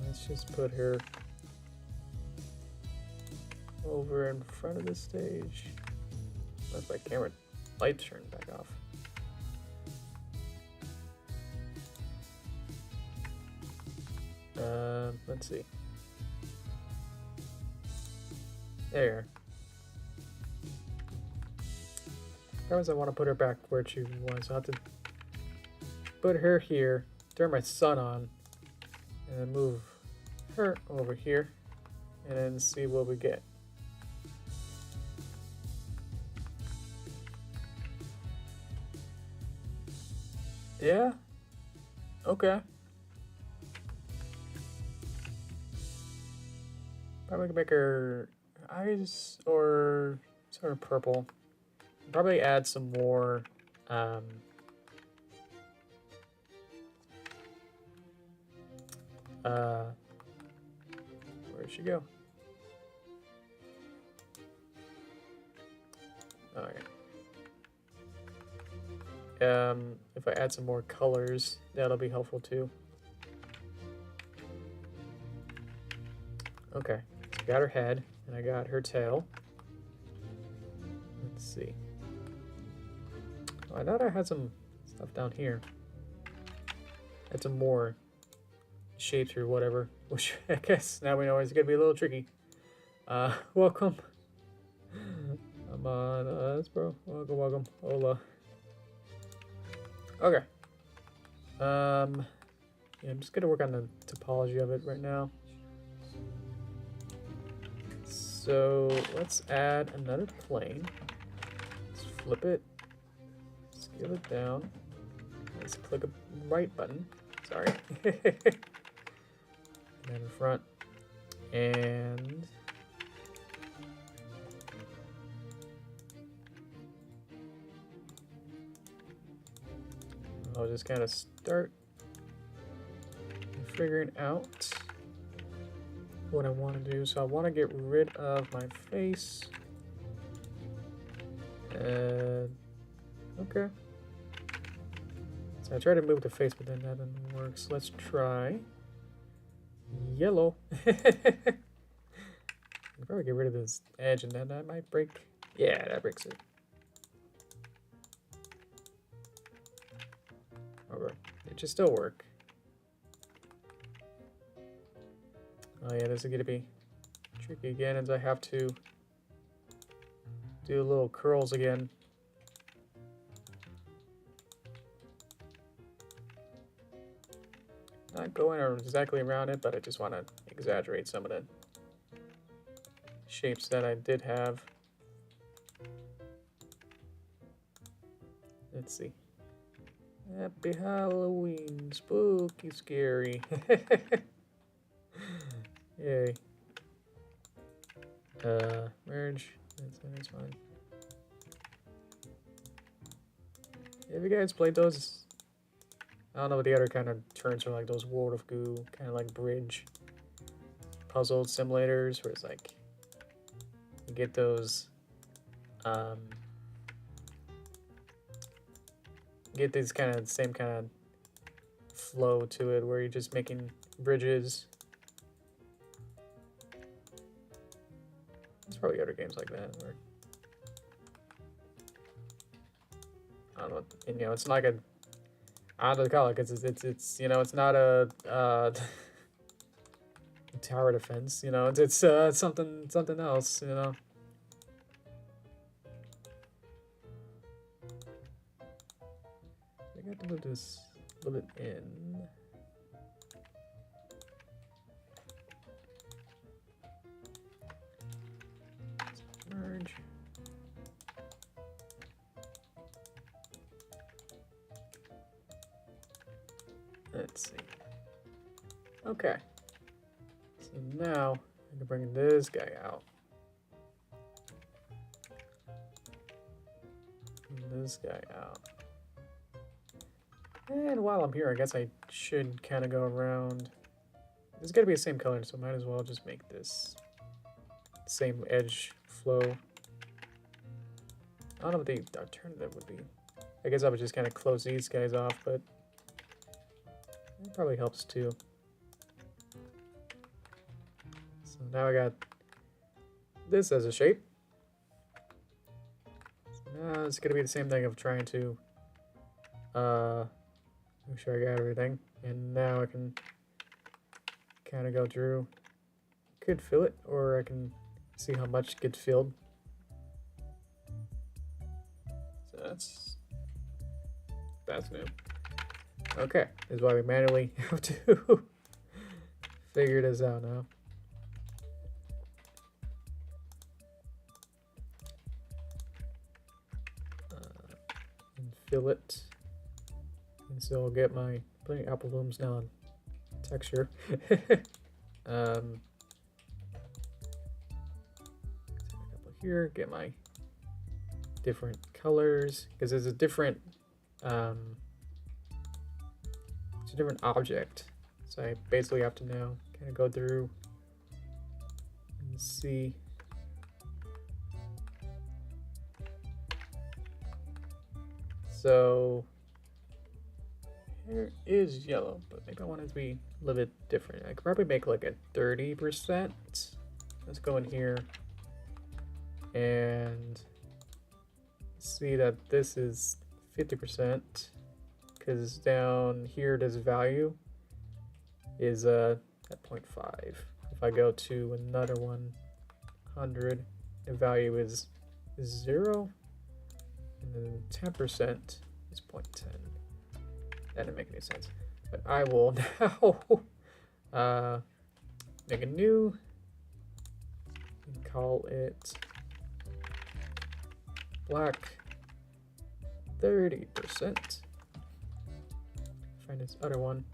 Let's just put her over in front of the stage. Let my camera light turn back off. Let's see. There. Perhaps I want to put her back where she was. So I have to put her here, turn my sun on, and then move her over here, and then see what we get. Yeah? Okay. Probably make her eyes or sort of purple. Probably add some more where'd she go? Alright. If I add some more colors, that'll be helpful too. Okay, so I got her head, and I got her tail. Let's see. Oh, I thought I had some stuff down here. Had some more shapes or whatever, which I guess now we know is gonna be a little tricky. Welcome. I'm on us, bro. Welcome. Hola. Okay. Yeah, I'm just gonna work on the topology of it right now. So let's add another plane. Let's flip it. Scale it down. Let's click a right button. Sorry. And then in front. And I'll just kind of start figuring out what I want to do. So I want to get rid of my face. Okay. So I tried to move the face, but then that didn't work. So let's try yellow. I'll probably get rid of this edge, and then that might break. Yeah, that breaks it. Alright, it should still work. Oh yeah, this is gonna be tricky again, as I have to do little curls again. Not going exactly around it, but I just want to exaggerate some of the shapes that I did have. Let's see. Happy Halloween, spooky, scary. Yay. Merge. That's fine. Have you guys played those? I don't know what the other kind of terms are, like those World of Goo, kind of like bridge puzzle simulators, where it's like you get those, get this kind of same kind of flow to it, where you're just making bridges. There's probably other games like that where I don't know, and, you know, it's not like a, I don't know what to call it, because it's you know, it's not a tower defense, you know, it's something else, you know. I got to move this a little bit in. Merge. Let's see. Okay. So now I can bring this guy out. And this guy out. And while I'm here, I guess I should kind of go around. It's got to be the same color, so I might as well just make this same edge flow. I don't know what the alternative would be. I guess I would just kind of close these guys off, but it probably helps too. So now I got this as a shape. So now it's going to be the same thing of trying to make sure I got everything. And now I can kind of go through. Could fill it, or I can see how much gets filled. So that's new. Okay, this is why we manually have to figure this out now. And fill it. And so I'll get my putting apple blooms now on texture. Here, get my different colors, because there's a different it's a different object, so I basically have to now kind of go through and see So here is yellow, but maybe I want it to be a little bit different. I could probably make like a 30%. Let's go in here and see that this is 50%, because down here this value is at 0.5. If I go to another 100, the value is 0, and then 10% is 0.10. That didn't make any sense. But I will now make a new and call it black 30%. Find this other one,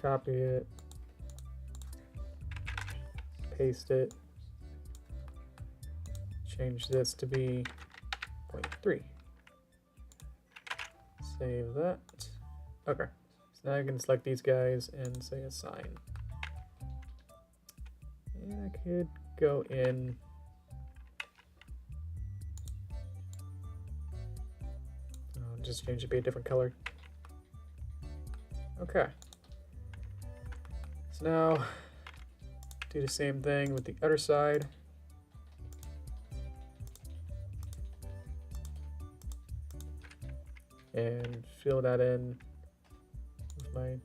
copy it, paste it, change this to be 0.3. Save that. Okay, so now I can select these guys and say assign. And I could go in just change it to be a different color. Okay. So now do the same thing with the other side. And fill that in with my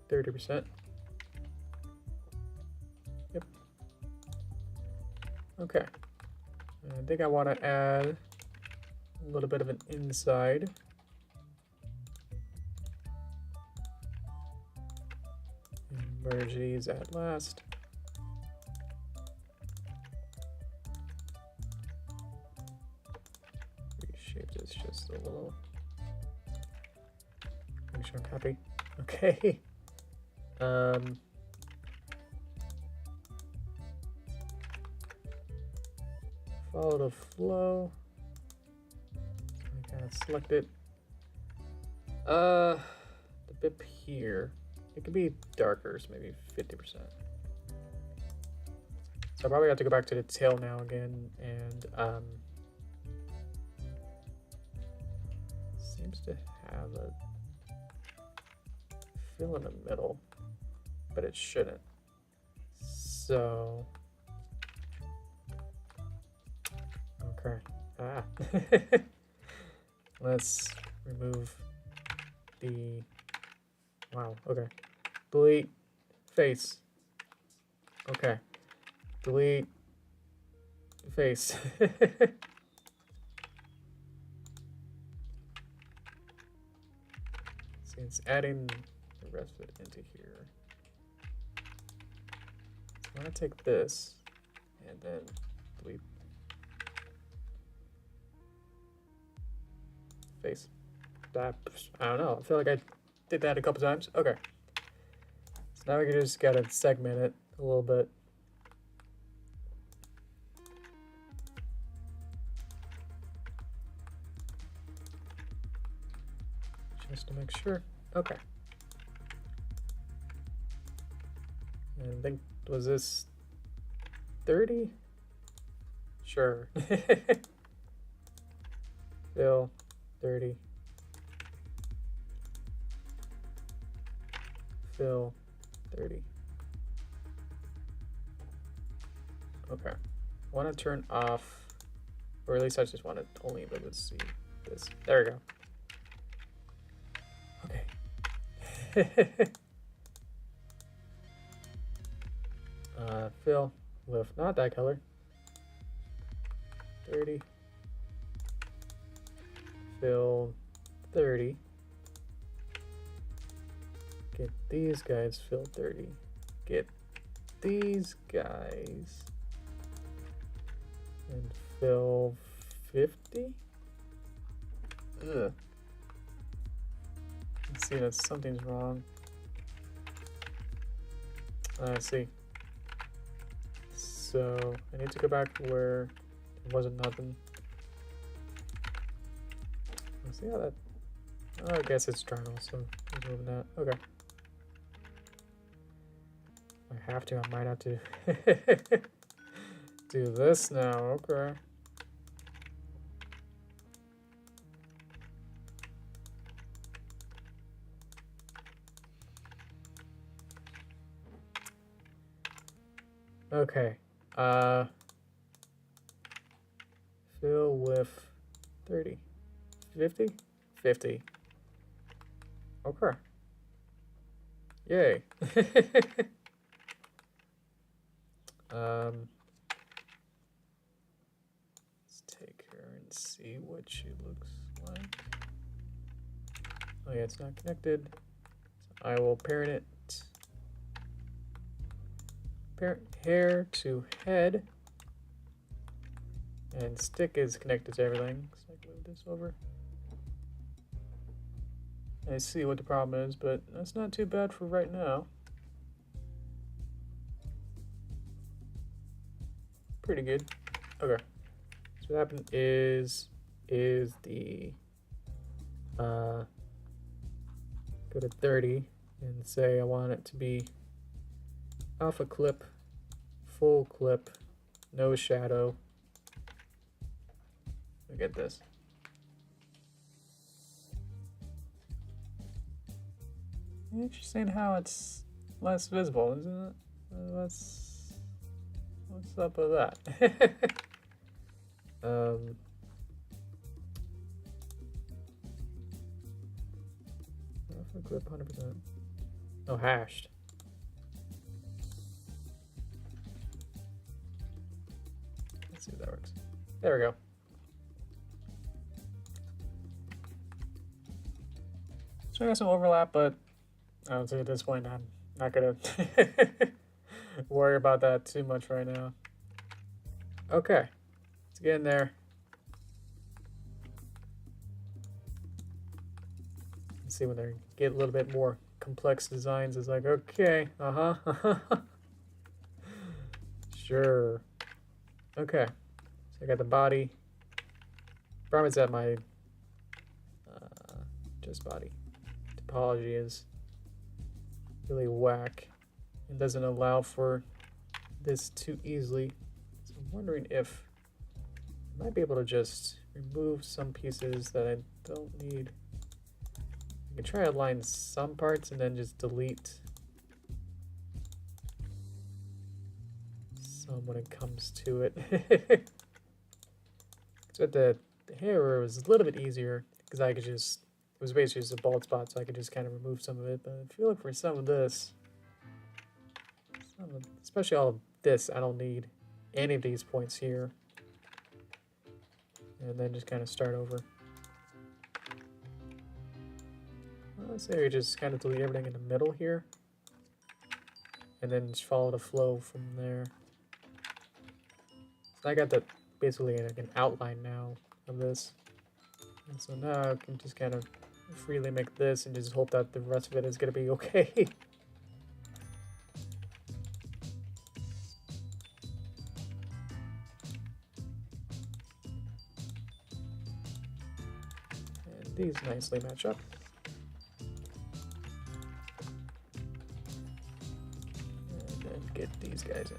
30%. Yep. Okay. I think I want to add a little bit of an inside. And merge these at last. Reshape this just a little. Make sure I'm happy. Okay. Follow the flow. Kind of select it. The bit here, it could be darker, so maybe 50%. So I probably have to go back to the tail now again, and seems to have a fill in the middle, but it shouldn't. So okay. Let's remove the, wow, okay. Delete face. Okay. Delete face. See, it's adding the rest of it into here. So I'm gonna take this and then delete face. That, I don't know. I feel like I did that a couple times. Okay. So now we can just gotta segment it a little bit. Just to make sure. Okay. And I think, was this 30? Sure. Fill 30. Fill 30. Okay. I want to turn off, or at least I just want to only be able to see this. There we go. Okay. Fill with not that color. 30. Fill 30. Get these guys filled 30. Get these guys and fill 50. Ugh. Let's see that something's wrong. I see. So I need to go back to where there wasn't nothing. Let's see how that. Oh, I guess it's journal, so I'm moving that. Okay. I have to. I might have to do this now. Okay. Okay. Fill with 30. 50? 50. Okay. Yay. Let's take her and see what she looks like. Oh yeah, it's not connected. So I will parent it. Parent hair to head. And stick is connected to everything. So I can move this over. I see what the problem is, but that's not too bad for right now. Pretty good. Okay. So what happened is the go to 30 and say I want it to be alpha clip, full clip, no shadow. Look at this. Interesting how it's less visible, isn't it? What's up with that? Alpha clip 100%. Oh, hashed. Let's see if that works. There we go. So I got some overlap, but I would say at this point I'm not gonna worry about that too much right now. Okay, let's get in there. Let's see when they get a little bit more complex designs. It's like, okay, sure. Okay, so I got the body. Problem is that my just body topology is really whack and doesn't allow for this too easily. So I'm wondering if I might be able to just remove some pieces that I don't need. I can try to align some parts and then just delete some when it comes to it. So the hair was a little bit easier because I could just, it was basically just a bald spot, so I could just kind of remove some of it. But if you look for some of this, especially all of this, I don't need any of these points here. And then just kind of start over. Let's say we just kind of delete everything in the middle here. And then just follow the flow from there. So I got the basically like an outline now of this. And so now I can just kind of freely make this and just hope that the rest of it is going to be okay. And these nicely match up. And then get these guys in.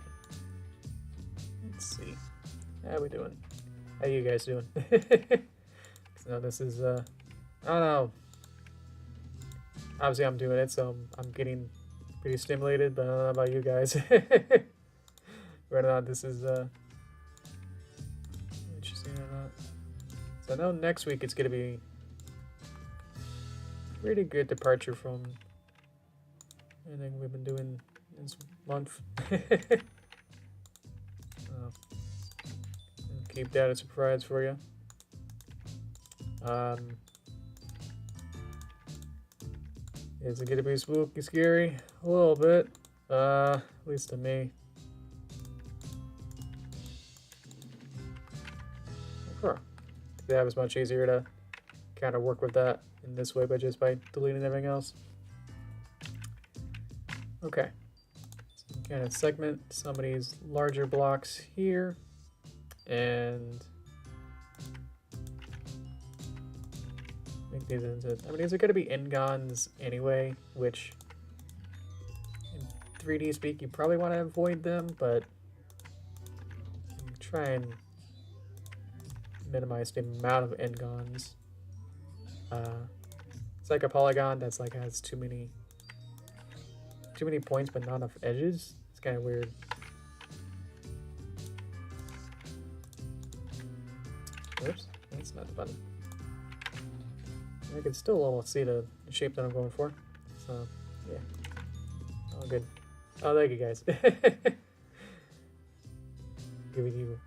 Let's see. How we doing? How you guys doing? So this is, I don't know. Obviously I'm doing it, so I'm getting pretty stimulated, but I don't know about you guys. Whether or not this is, interesting or not. So I know next week it's going to be a pretty good departure from anything we've been doing this month. Keep that a surprise for you. Is it gonna be spooky, scary? A little bit. At least to me. Huh. That was much easier to kind of work with that in this way, but just by deleting everything else. Okay. So kind of segment some of these larger blocks here. And make these into, I mean, these are going to be n-gons anyway, which in 3D speak you probably want to avoid them, but try and minimize the amount of n-gons. It's like a polygon that's like has too many points but not enough edges. It's kind of weird. Oops, that's not the button. I can still almost see the shape that I'm going for. So, yeah. All good. Oh, thank you guys. Giving you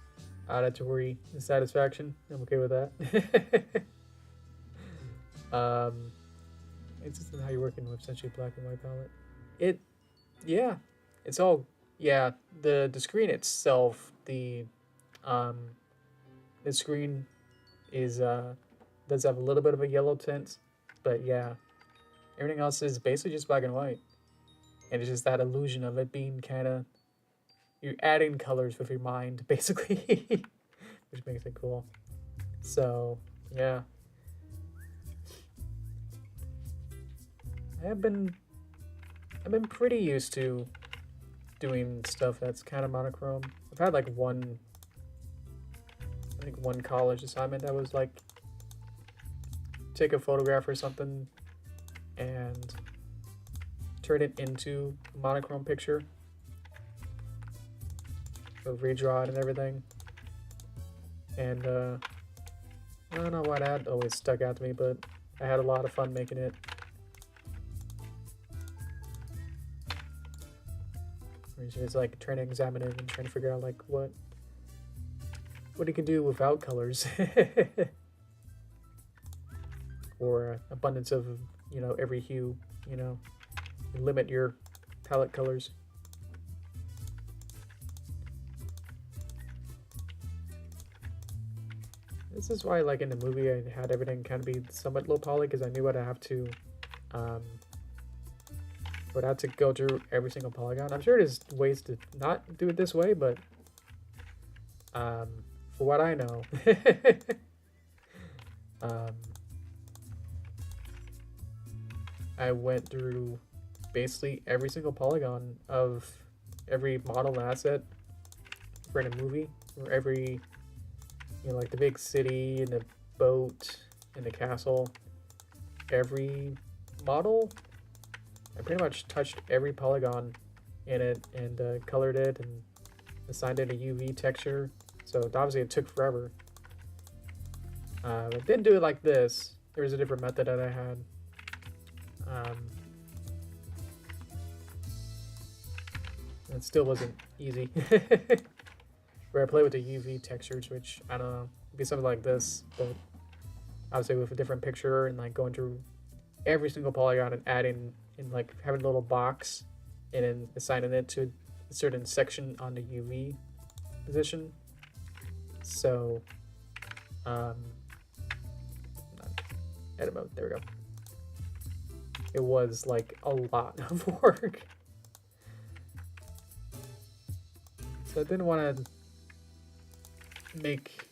auditory satisfaction. I'm okay with that. It's just how you're working with essentially black and white palette. Yeah, it's all, yeah, the screen itself, the screen is, does have a little bit of a yellow tint, but yeah, everything else is basically just black and white. And it's just that illusion of it being kind of, you're adding colors with your mind, basically, which makes it cool. So, yeah. I've been pretty used to doing stuff that's kind of monochrome. I've had like one college assignment that was like take a photograph or something and turn it into a monochrome picture. So redraw it and everything. And I don't know why that always stuck out to me, but I had a lot of fun making it. It's like trying to examine it and trying to figure out like what you can do without colors. Or abundance of, you know, every hue, you know, limit your palette colors. This is why, like in the movie, I had everything kind of be somewhat low poly because I knew I'd have to, would have to go through every single polygon. I'm sure there's ways to not do it this way, but for what I know, I went through basically every single polygon of every model asset for in a movie, or every, you know, like the big city and the boat and the castle, every model. I pretty much touched every polygon in it and colored it and assigned it a UV texture. So obviously it took forever. I didn't do it like this. There was a different method that I had. It still wasn't easy. Where I play with the UV textures, which I don't know, it'd be something like this, but obviously with a different picture and like going through every single polygon and adding and like having a little box and then assigning it to a certain section on the UV position. So, edit mode, there we go. It was like a lot of work. So I didn't want to make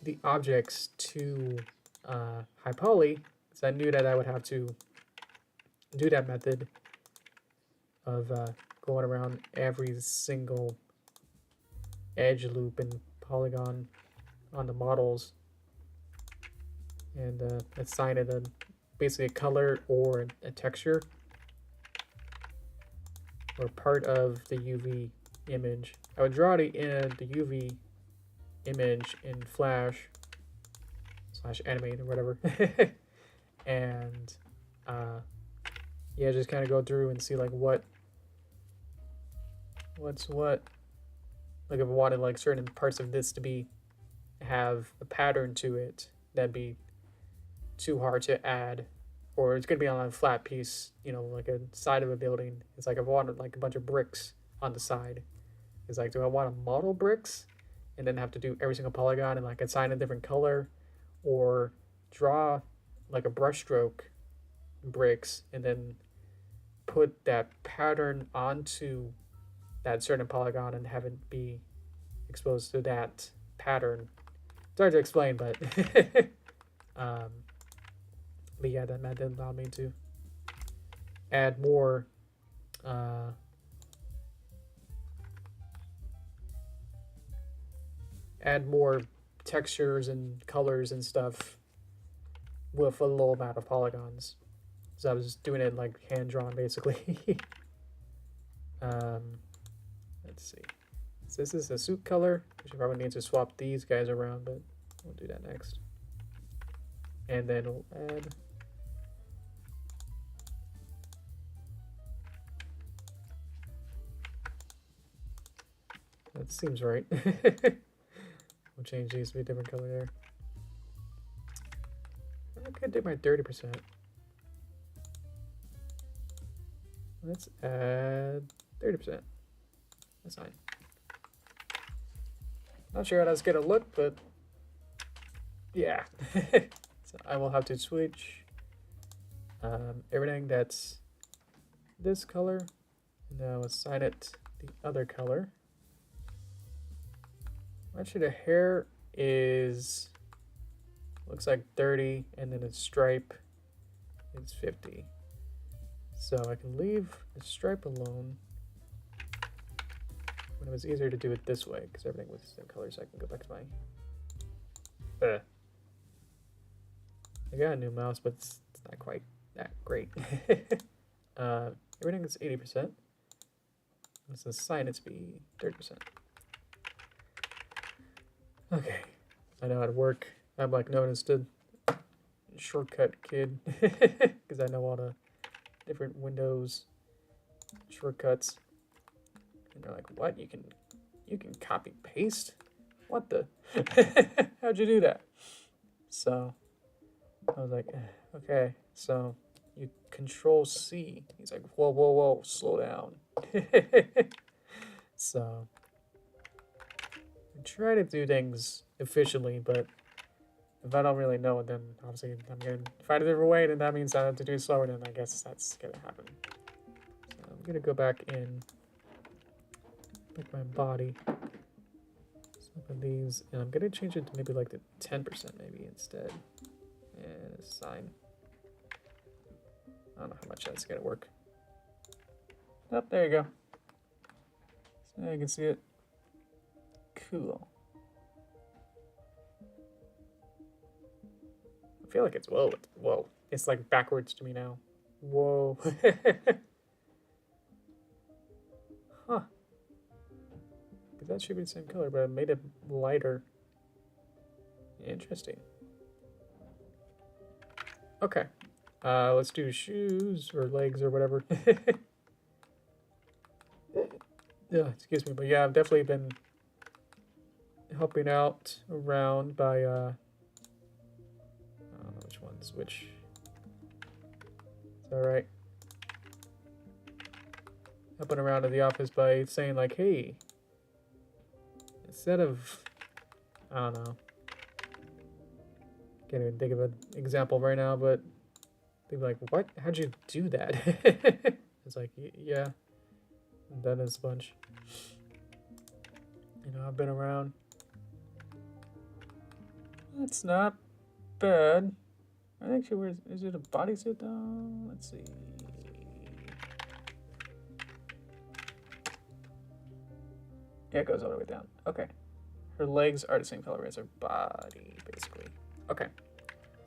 the objects too high poly, because I knew that I would have to do that method of going around every single edge loop and polygon on the models and assign it basically a color or a texture or part of the UV image. I would draw the UV image in Flash / animate or whatever, and yeah, just kind of go through and see like what's what. Like if I wanted like certain parts of this to have a pattern to it, that'd be too hard to add, or it's gonna be on a flat piece, you know, like a side of a building. It's like if I wanted like a bunch of bricks on the side. It's like, do I want to model bricks and then have to do every single polygon and like assign a different color, or draw like a brush stroke bricks and then put that pattern onto that certain polygon and have it be exposed to that pattern. It's hard to explain, but yeah, that method allowed me to add more textures and colors and stuff with a low amount of polygons. So I was doing it like hand drawn basically. Let's see. So this is a suit color. I should probably need to swap these guys around, but We'll do that next. And then we'll add that seems right. We'll change these to be a different color there. I could do my 30%. Let's add 30%. That's fine. Not sure how that's gonna look, but yeah. So I will have to switch everything that's this color, and now assign it the other color. Actually, the hair is looks like 30, and then its stripe is 50. So I can leave the stripe alone. When it was easier to do it this way, because everything was the same color, so I can go back to my. I got a new mouse, but it's not quite that great. Everything is 80%. Let's assign it to be 30%. Okay, I know how to work. I'm like known as the shortcut kid because I know all the different Windows shortcuts. And they're like, "What? You can copy paste? What the? How'd you do that?" So I was like, "Okay." So you Control C. He's like, "Whoa, whoa, whoa! Slow down." So I try to do things efficiently, but if I don't really know it, then obviously I'm gonna find a different way, then that means I have to do it slower, then I guess that's gonna happen. So I'm gonna go back in, pick my body, some of these, and I'm gonna change it to maybe like the 10% maybe instead, and assign. I don't know how much that's gonna work. Oh, there you go. So you can see it. Cool. I feel like it's whoa. It's like backwards to me now. Whoa. Huh. Because that should be the same color, but I made it lighter. Interesting. Okay. Let's do shoes or legs or whatever. Yeah, excuse me, but yeah, I've definitely been helping out around by I don't know which one's which. It's alright. Helping around in the office by saying like, hey, instead of, I don't know, can't even think of an example right now, but they'd be like, what? How'd you do that? It's like, yeah, I've done this a bunch. You know, I've been around. That's not bad. I think she wears, is it a bodysuit though? Let's see. Yeah, it goes all the way down. Okay. Her legs are the same color as her body, basically. Okay.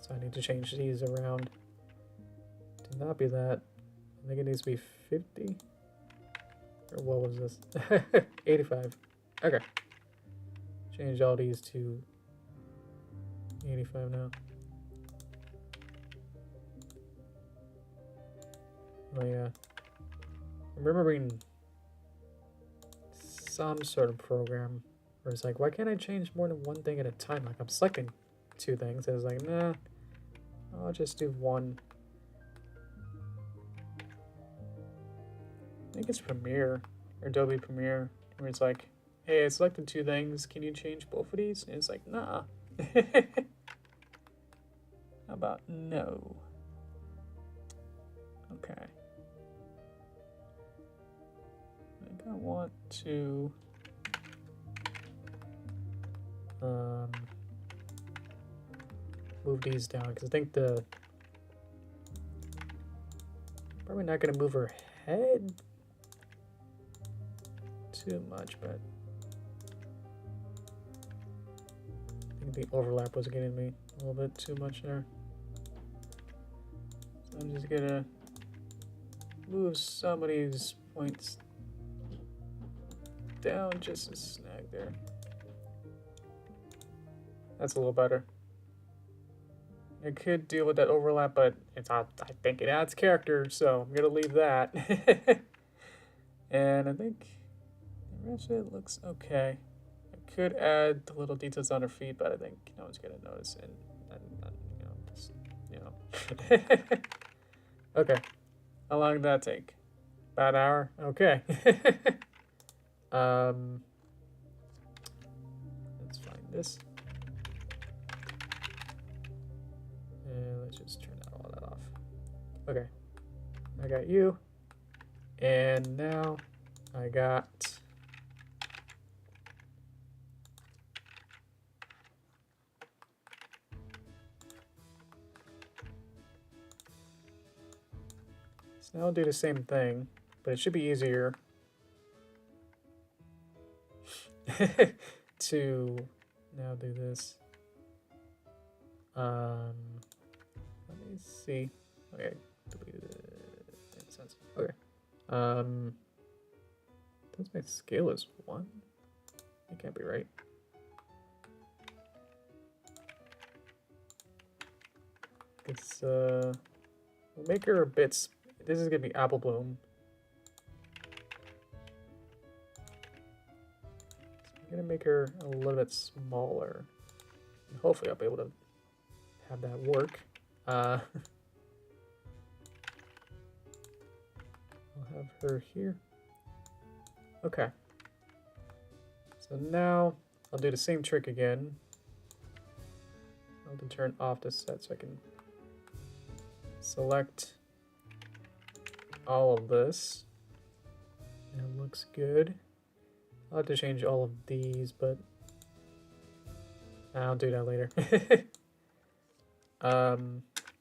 So I need to change these around to not be that. I think it needs to be 50. Or what was this? 85. Okay. Change all these to 85 now. Oh yeah. I'm remembering some sort of program where it's like, why can't I change more than one thing at a time? Like I'm selecting two things, and it's like, nah, I'll just do one. I think it's Premiere or Adobe Premiere, where it's like, hey, I selected two things. Can you change both of these? And it's like, nah. How about no? Okay. I think I want to move these down because I think probably not gonna move her head too much, but I think the overlap was getting me a little bit too much there. So I'm just gonna move some of these points down just a snag there. That's a little better. It could deal with that overlap, but it's not, I think it adds character, so I'm gonna leave that. And I think the rest of it looks okay. I could add the little details on her feet, but I think no one's gonna notice, and you know, just, you know. Okay, how long did that take? About an hour? Okay. Let's find this. And let's just turn all that off. Okay, I got you. And now I got so now I'll do the same thing, but it should be easier to now do this. Let me see. Okay, deleted it. Makes sense. Okay. Does my scale is 1? It can't be right. It's we'll make her a bit. This is gonna be apple bloom. So I'm gonna make her a little bit smaller. And hopefully I'll be able to have that work. I'll have her here. Okay. So now I'll do the same trick again. I'll have to turn off this set so I can select all of this. It looks good. I'll have to change all of these, but I'll do that later.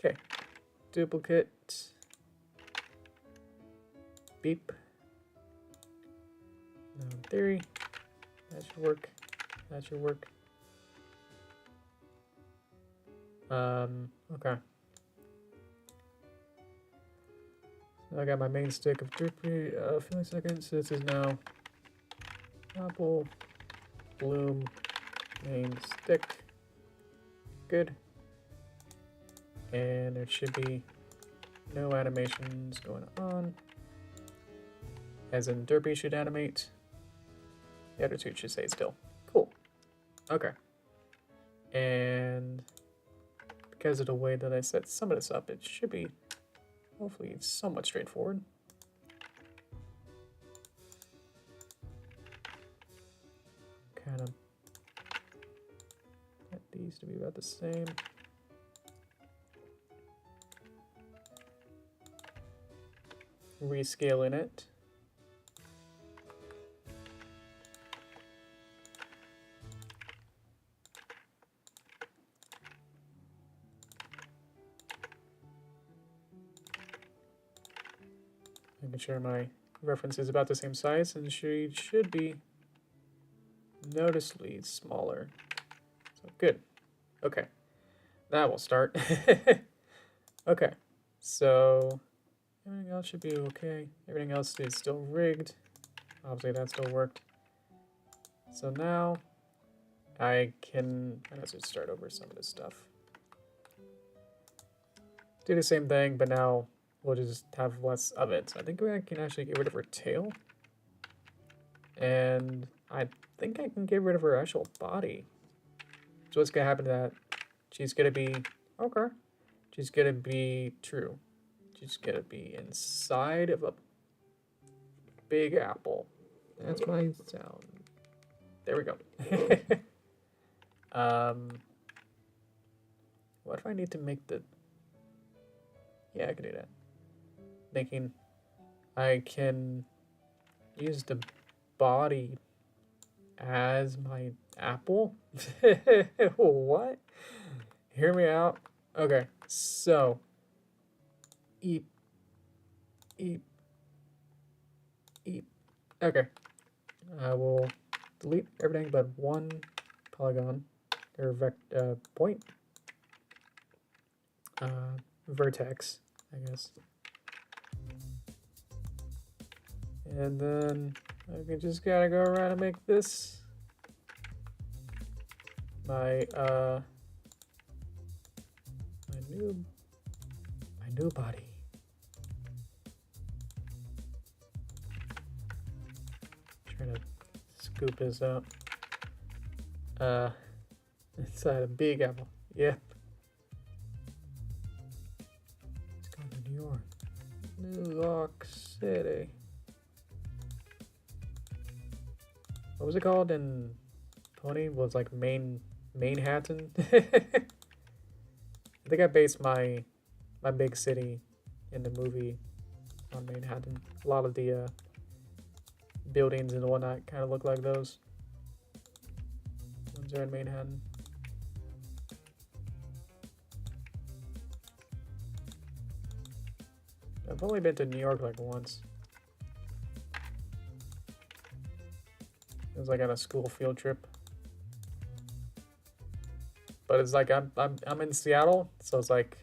Okay. Duplicate. Beep. Now in theory, that should work. That should work. Okay. So I got my main stick of Derpy. A few seconds. This is now apple bloom main stick. Good. And there should be no animations going on. As in Derpy should animate. The other two should stay still. Cool. Okay. And because of the way that I set some of this up, it should be hopefully somewhat straightforward. Kind of get these to be about the same. Rescaling it. Making sure my reference is about the same size, and she should be noticeably smaller. So good. Okay. That will start. Okay. So everything else should be okay. Everything else is still rigged. Obviously that still worked. So now I let's just start over some of this stuff. Do the same thing, but now we'll just have less of it. So I think I can actually get rid of her tail. And I think I can get rid of her actual body. So what's gonna happen to that? She's gonna be, okay. She's gonna be true. She's gonna be inside of a big apple. That's my sound. There we go. What if I need to make the... Yeah, I can do that. Thinking I can use the body as my apple? What? Hear me out. Okay, so eep, eep, eep. Okay, I will delete everything but one polygon or point, vertex, I guess. And then I can just gotta go around and make this my new body. Trying to scoop this out. Inside a big apple. Yep. Let's go to New York. New York City. What was it called in Pony? Was like Manhattan. I think I based my big city in the movie on Manhattan. A lot of the buildings and whatnot kind of look like those. Ones are in Manhattan. I've only been to New York like once. It was like on a school field trip. But it's like I'm in Seattle, so it's like,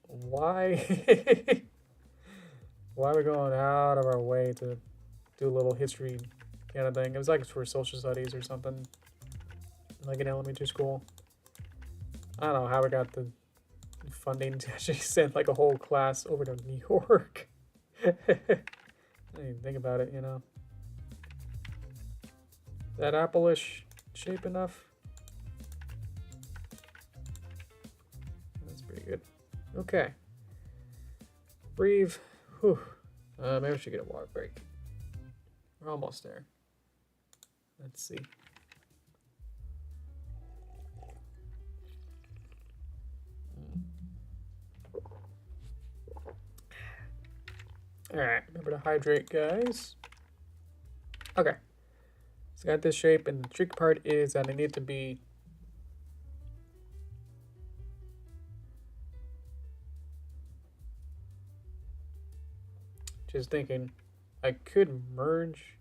why why are we going out of our way to do a little history kind of thing? It was like for social studies or something, like in elementary school. I don't know how we got the funding to actually send like a whole class over to New York. I didn't even think about it, you know. That apple-ish shape enough? That's pretty good. Okay. Breathe. Whew. Maybe I should get a water break. We're almost there. Let's see. Alright, remember to hydrate, guys. Okay. So I got this shape, and the tricky part is that I need to be just thinking I could merge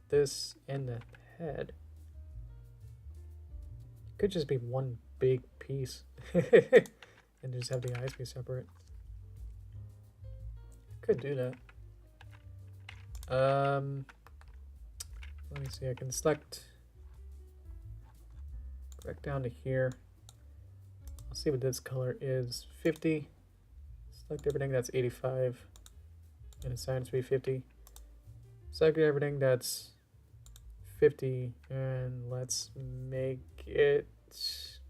this and the head. It could just be one big piece and just have the eyes be separate. Could do that. Let me see, I can select back down to here. I'll see what this color is. 50. Select everything that's 85 and assign it to be 50. Select everything that's 50 and let's make it, let's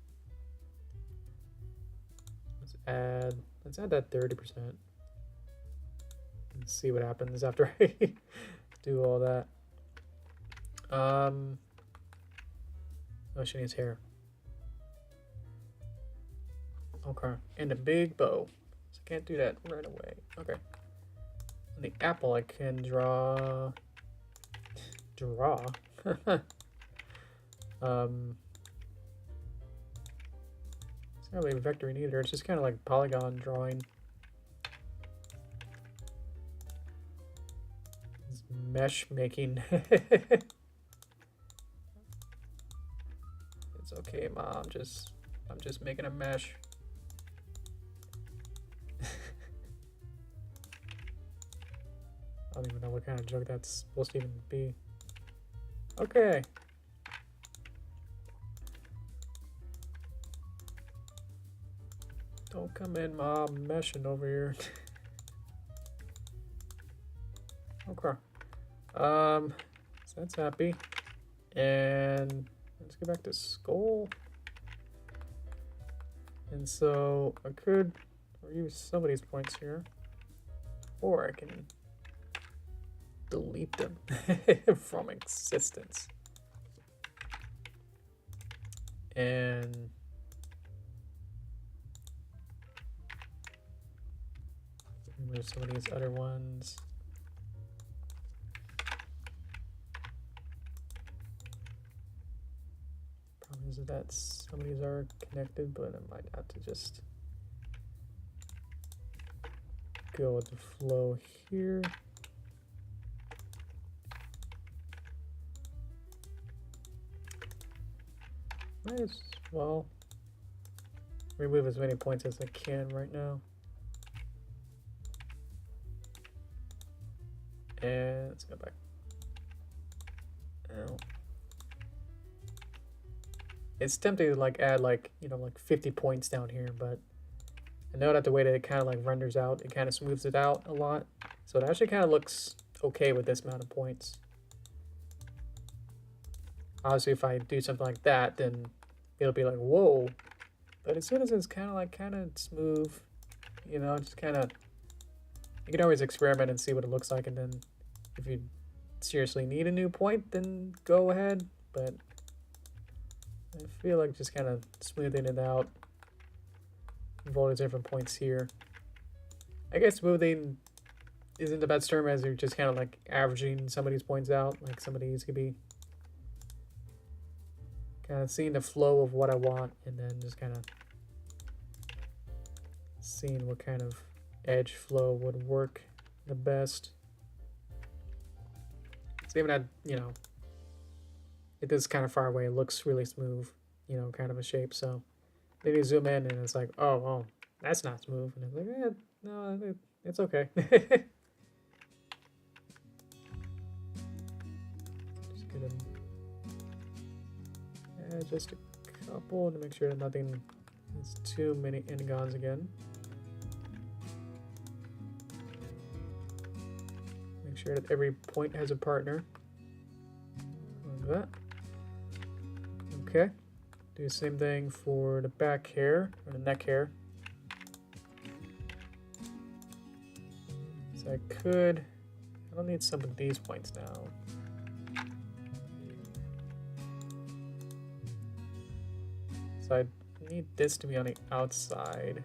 add that 30%. And see what happens after I do all that. Oh, she needs hair. Okay, and a big bow. So I can't do that right away. Okay. On the apple, I can draw. It's not really vectoring either. It's just kind of like polygon drawing. It's mesh making. It's okay, Mom. I'm just making a mesh. I don't even know what kind of joke that's supposed to even be. Okay. Don't come in, Mom. I'm meshing over here. Okay. So that's happy. And let's go back to skull. And so I could use some of these points here, or I can delete them from existence. And remove some of these other ones. Problem is that some of these are connected, but I might have to just go with the flow here. Might as well remove as many points as I can right now. And let's go back. Ow. It's tempting to like add like, you know, like 50 points down here, but I know that the way that it kind of like renders out, it kind of smooths it out a lot. So it actually kind of looks okay with this amount of points. Obviously, if I do something like that, then it'll be like, whoa. But as soon as it's kind of smooth, you know, just kind of, you can always experiment and see what it looks like. And then if you seriously need a new point, then go ahead. But I feel like just kind of smoothing it out of all the different points here. I guess smoothing isn't the best term, as you're just kind of like averaging some of these points out. Like some of these could be kind of seeing the flow of what I want, and then just kind of seeing what kind of edge flow would work the best. So even at, you know, it is kind of far away, it looks really smooth, you know, kind of a shape. So then you zoom in and it's like, oh, well, that's not smooth. And it's like, no, it's okay. Just get just a couple to make sure that nothing has too many n-gons again. Make sure that every point has a partner. Like that. Okay. Do the same thing for the back hair, or the neck hair. So I don't need some of these points now. So I need this to be on the outside.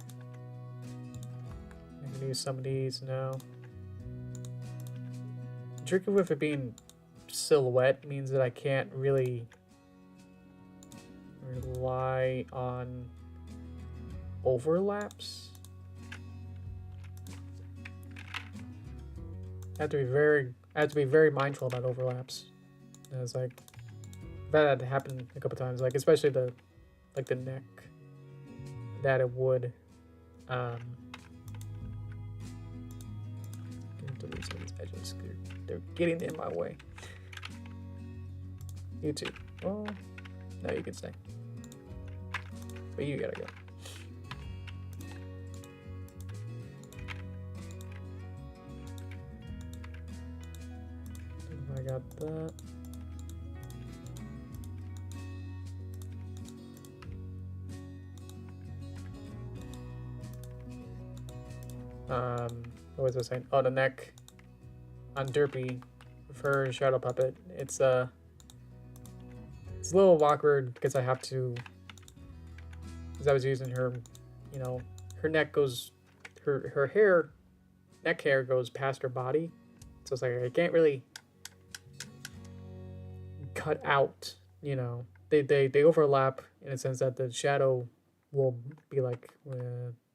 I can use some of these now. The trick with it being silhouette means that I can't really rely on overlaps. I have to be very mindful about overlaps. And it's like that had happened a couple times, like especially the neck, that it would delete some of these edges. They're getting in my way. You too. Well, no, you can stay. But you gotta go. I got that. What was I saying? Oh, the neck on Derpy for Shadow Puppet. It's a little awkward because I was using her, you know, her neck goes, her neck hair goes past her body. So it's like I can't really cut out, you know, they overlap in a sense that the shadow will be like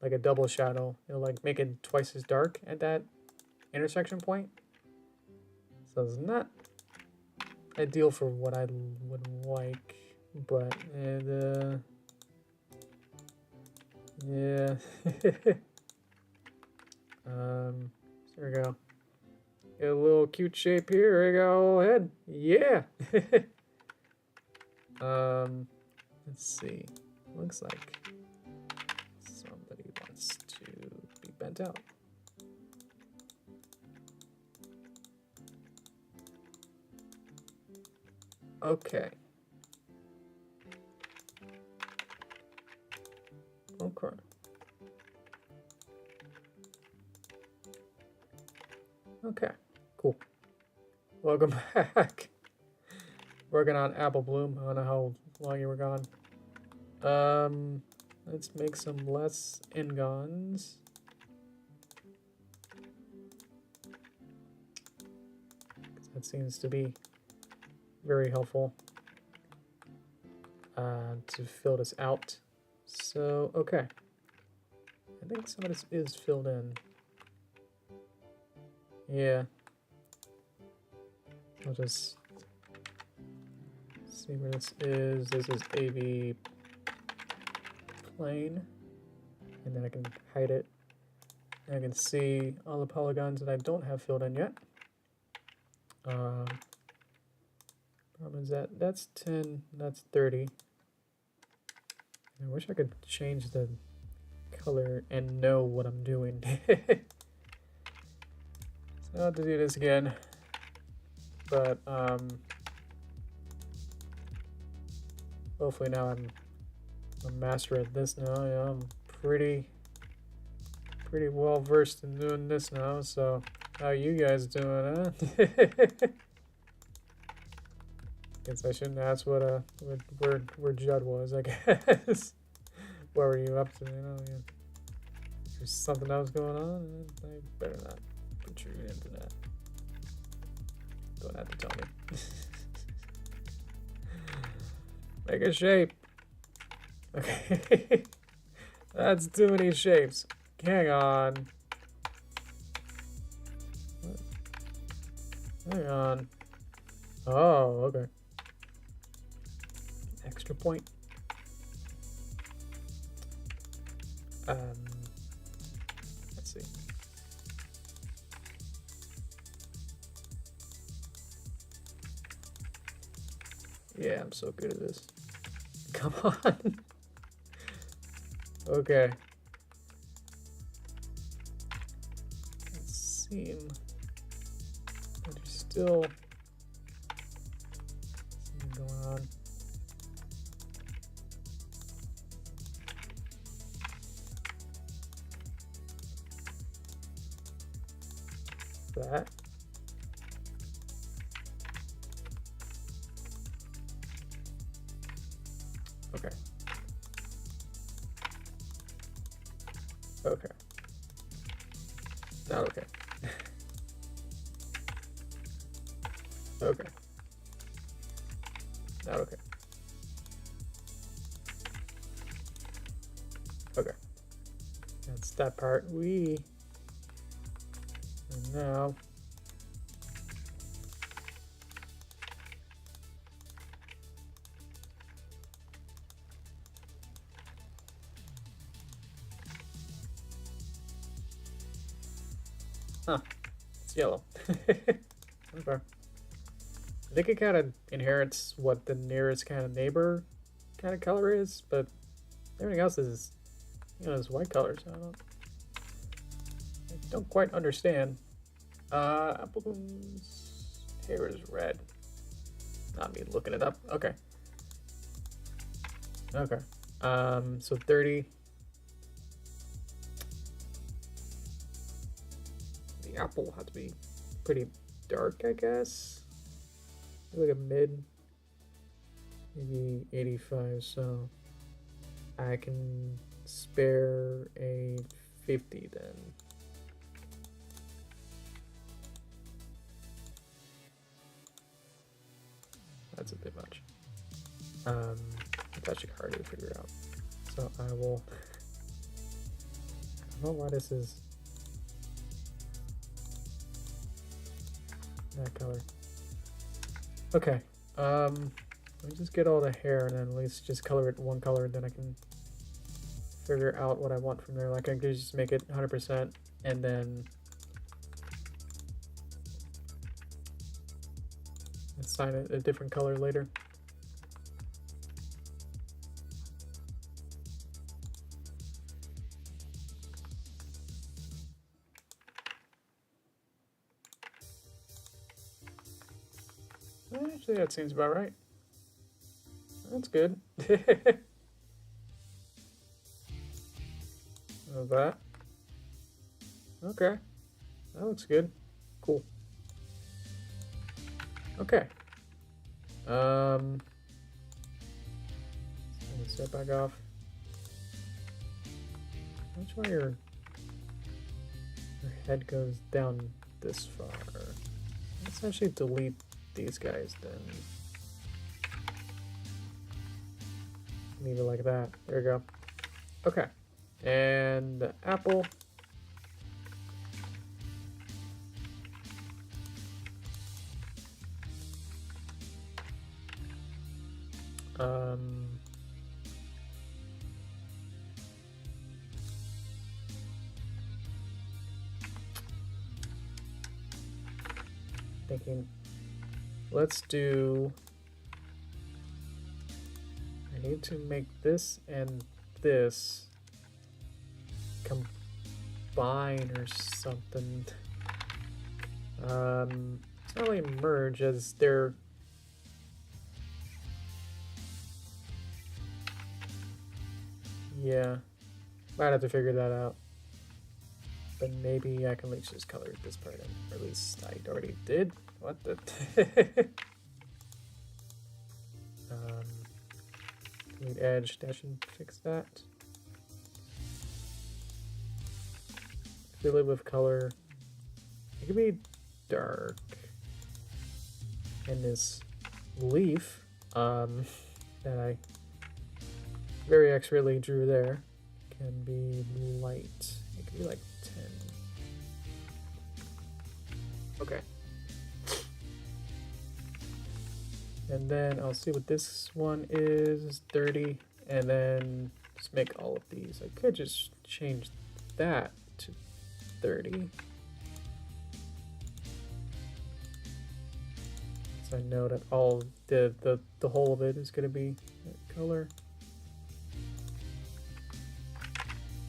a double shadow. It'll like make it twice as dark at that intersection point. So it's not ideal for what I would like, but yeah. There we go. Get a little cute shape here. There we go. Head. Yeah. Let's see. Looks like somebody wants to be bent out. Okay. Okay. Okay. Cool. Welcome back. Working on Apple Bloom. I don't know how long you were gone. Let's make some less n-gons. That seems to be very helpful to fill this out. So, okay. I think some of this is filled in. Yeah. I'll just see where this is. This is AV plane. And then I can hide it. And I can see all the polygons that I don't have filled in yet. Problem is that's 10, that's 30. I wish I could change the color and know what I'm doing. So I'll have to do this again. But hopefully now I'm a master at this now. Yeah, I'm pretty well versed in doing this now. So how you guys doing, huh? Guess I shouldn't ask where Judd was, I guess. What were you up to? You know, yeah. There's something else going on. I better not protrude into that. Don't have to tell me. Make a shape. Okay. That's too many shapes. Hang on. What? Hang on. Oh, okay. Extra point. Let's see. Yeah, I'm so good at this. Come on. Okay. Let's see. There's still something going on. That. Okay. Okay. Not okay. Okay. Not okay. Okay. That's that part. And now. Huh. It's yellow. Okay. I think it kind of inherits what the nearest kind of neighbor kind of color is, but everything else is, you know, is white colors. I don't quite understand. Apple's hair is red. Not me looking it up. Okay. Okay. So 30. The apple had to be pretty dark, I guess. Like a mid, maybe 85. So I can spare a 50 then. That's a bit much. It's actually hard to figure out. So I will. I don't know why this is that color. Okay. Let me just get all the hair and then at least just color it one color, then I can figure out what I want from there. Like I could just make it 100% and then assign it a different color later. Actually, that seems about right. That's good. Of that. Okay. That looks good. Cool. Okay. Step back off. That's why your head goes down this far. Let's actually delete these guys then. Leave it like that. There you go. Okay. And the apple. Thinking, let's do, I need to make this and this combine or something. It's not really merge as they're might have to figure that out. But maybe I can at least just color this part in. Or at least I already did. What the? Delete edge, dash and fix that. Fill it with color. It could be dark. And this leaf that I very expertly drew there can be light. It could be like 10. Okay. And then I'll see what this one is, 30, and then just make all of these. I could just change that to 30. So I know that all the whole of it is going to be that color.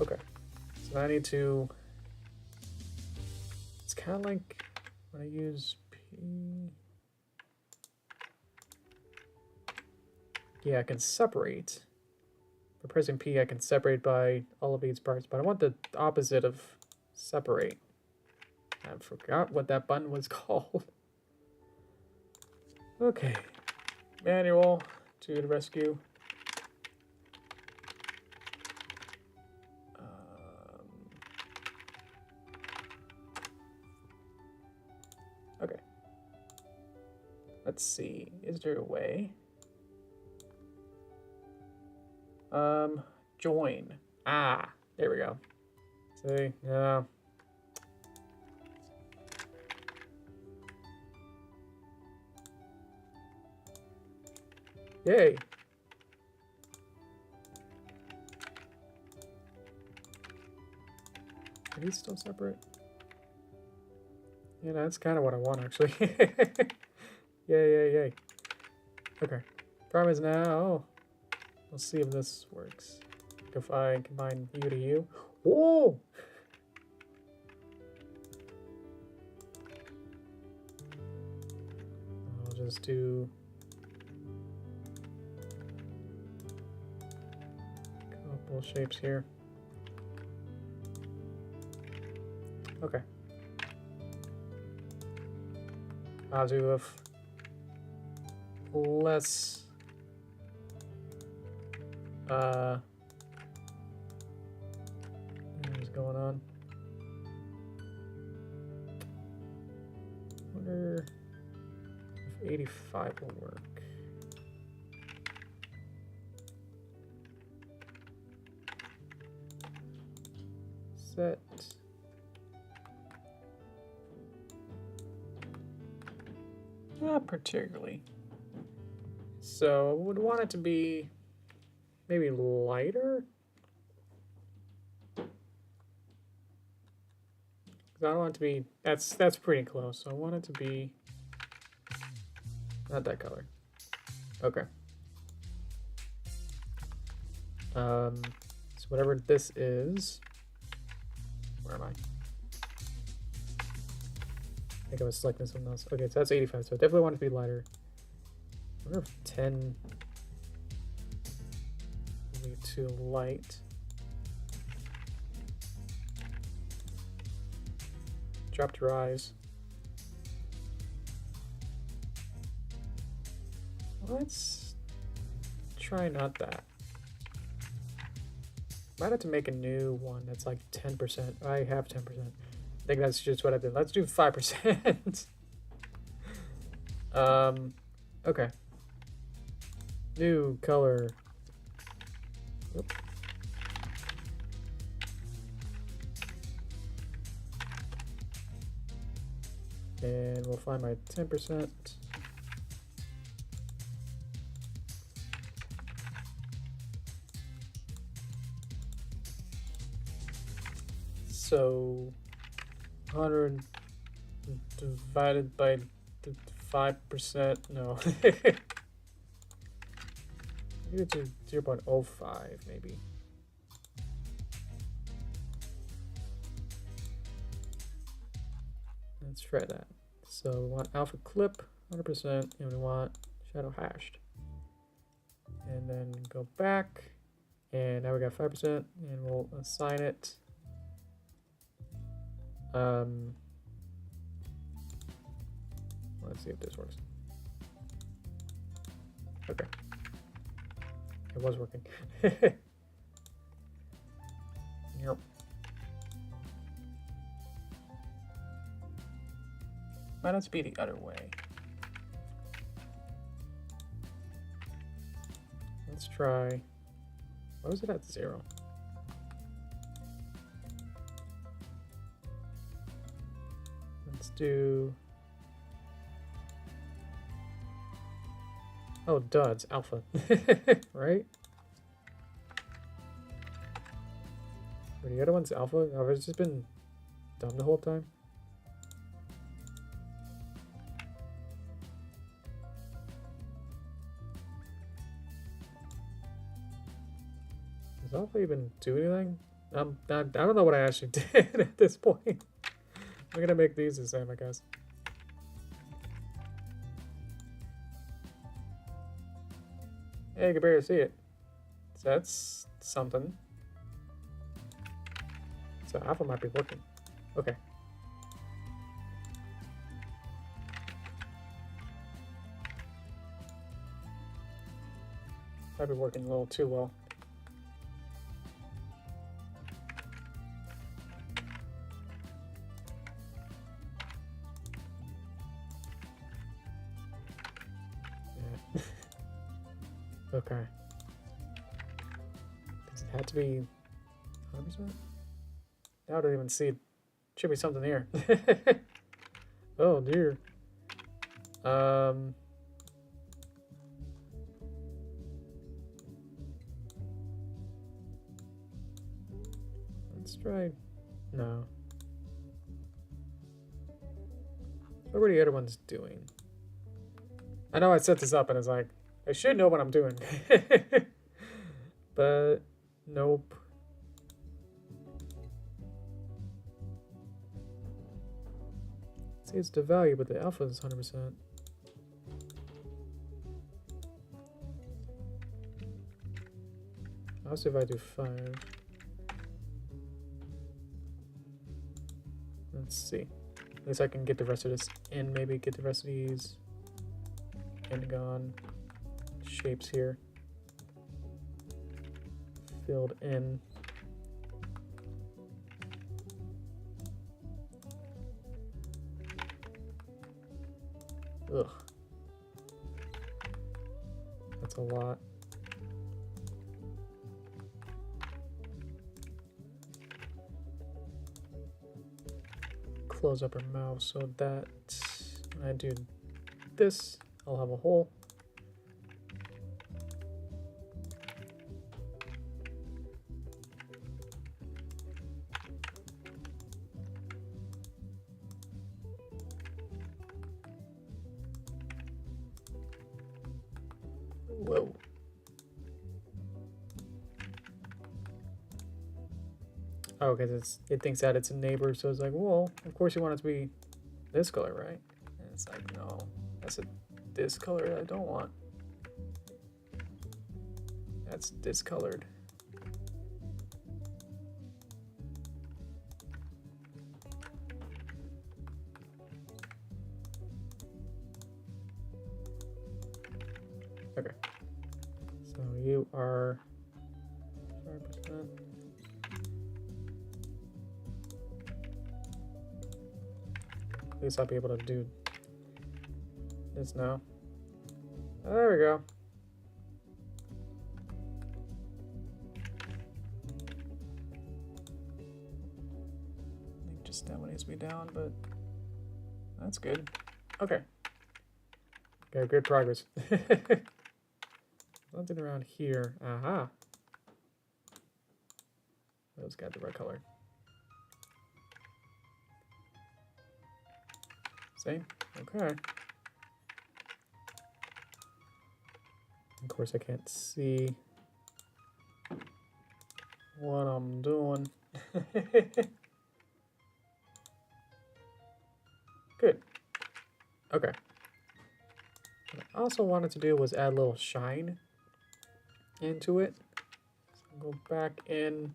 Okay, so I need to, it's kind of like when I use P. Yeah, I can separate. For pressing P, I can separate by all of these parts, but I want the opposite of separate. I forgot what that button was called. Okay, manual to the rescue. Okay. Let's see, is there a way? Join. Ah, there we go. See, yeah. Yay. Are these still separate? Yeah, that's kind of what I want, actually. Yay, yay, yay. Okay. Problem is now, we'll see if this works. If I combine you to you. Whoa! I'll just do a couple shapes here. Okay. I'll do a less what's going on? Wonder if 85 will work. Set. Not particularly. So I would want it to be maybe lighter. Because I don't want it to be, that's pretty close. So I want it to be not that color. Okay. So whatever this is, where am I? I think I was selecting something else. Okay, so that's 85, so I definitely want it to be lighter. I wonder if 10 will be too light. Dropped your eyes. Let's try not that. Might have to make a new one that's like 10%. I have 10%. I think that's just what I did. Let's do 5%. Okay. New color. Oop. And we'll find my 10%. So 100 divided by the 5%, no. Maybe to 0.05 maybe. Let's try that. So we want alpha clip 100%, and we want shadow hashed. And then go back, and now we got 5%, and we'll assign it. Let's see if this works. Okay. It was working. Yep. Might not be the other way. Let's try. Why was it at 0? Let's do. Oh, duh, it's alpha. Right? Were the other ones alpha? Have I just been dumb the whole time? Does alpha even do anything? I don't know what I actually did at this point. I'm gonna make these the same, I guess. Hey, you can barely see it. So that's something. So alpha might be working. Okay. Might be working a little too well. Yeah. Okay. Does it have to be 100%? Now I don't even see it. Should be something here. Oh dear. Let's try. No. What were the other ones doing? I know I set this up and it's like, I should know what I'm doing. But nope. See, it's the value, but the alpha is 100%. Also, if I do 5. Let's see. At least I can get the rest of this in. Maybe get the rest of these Pentagon shapes here filled in. Ugh. That's a lot. Close up our mouth so that when I do this, I'll have a hole. Whoa. Oh, because it thinks that it's a neighbor, so it's like, well, of course you want it to be this color, right? And it's like, no, that's this color I don't want. That's discolored. Okay. So you are 5%. At least I'll be able to do this now. There we go. I think just that one needs to be down, but that's good. Okay. Okay, good progress. Something around here. Aha. Those got the right color. Same? Okay. Of course, I can't see what I'm doing. Good. Okay. What I also wanted to do was add a little shine into it. So go back in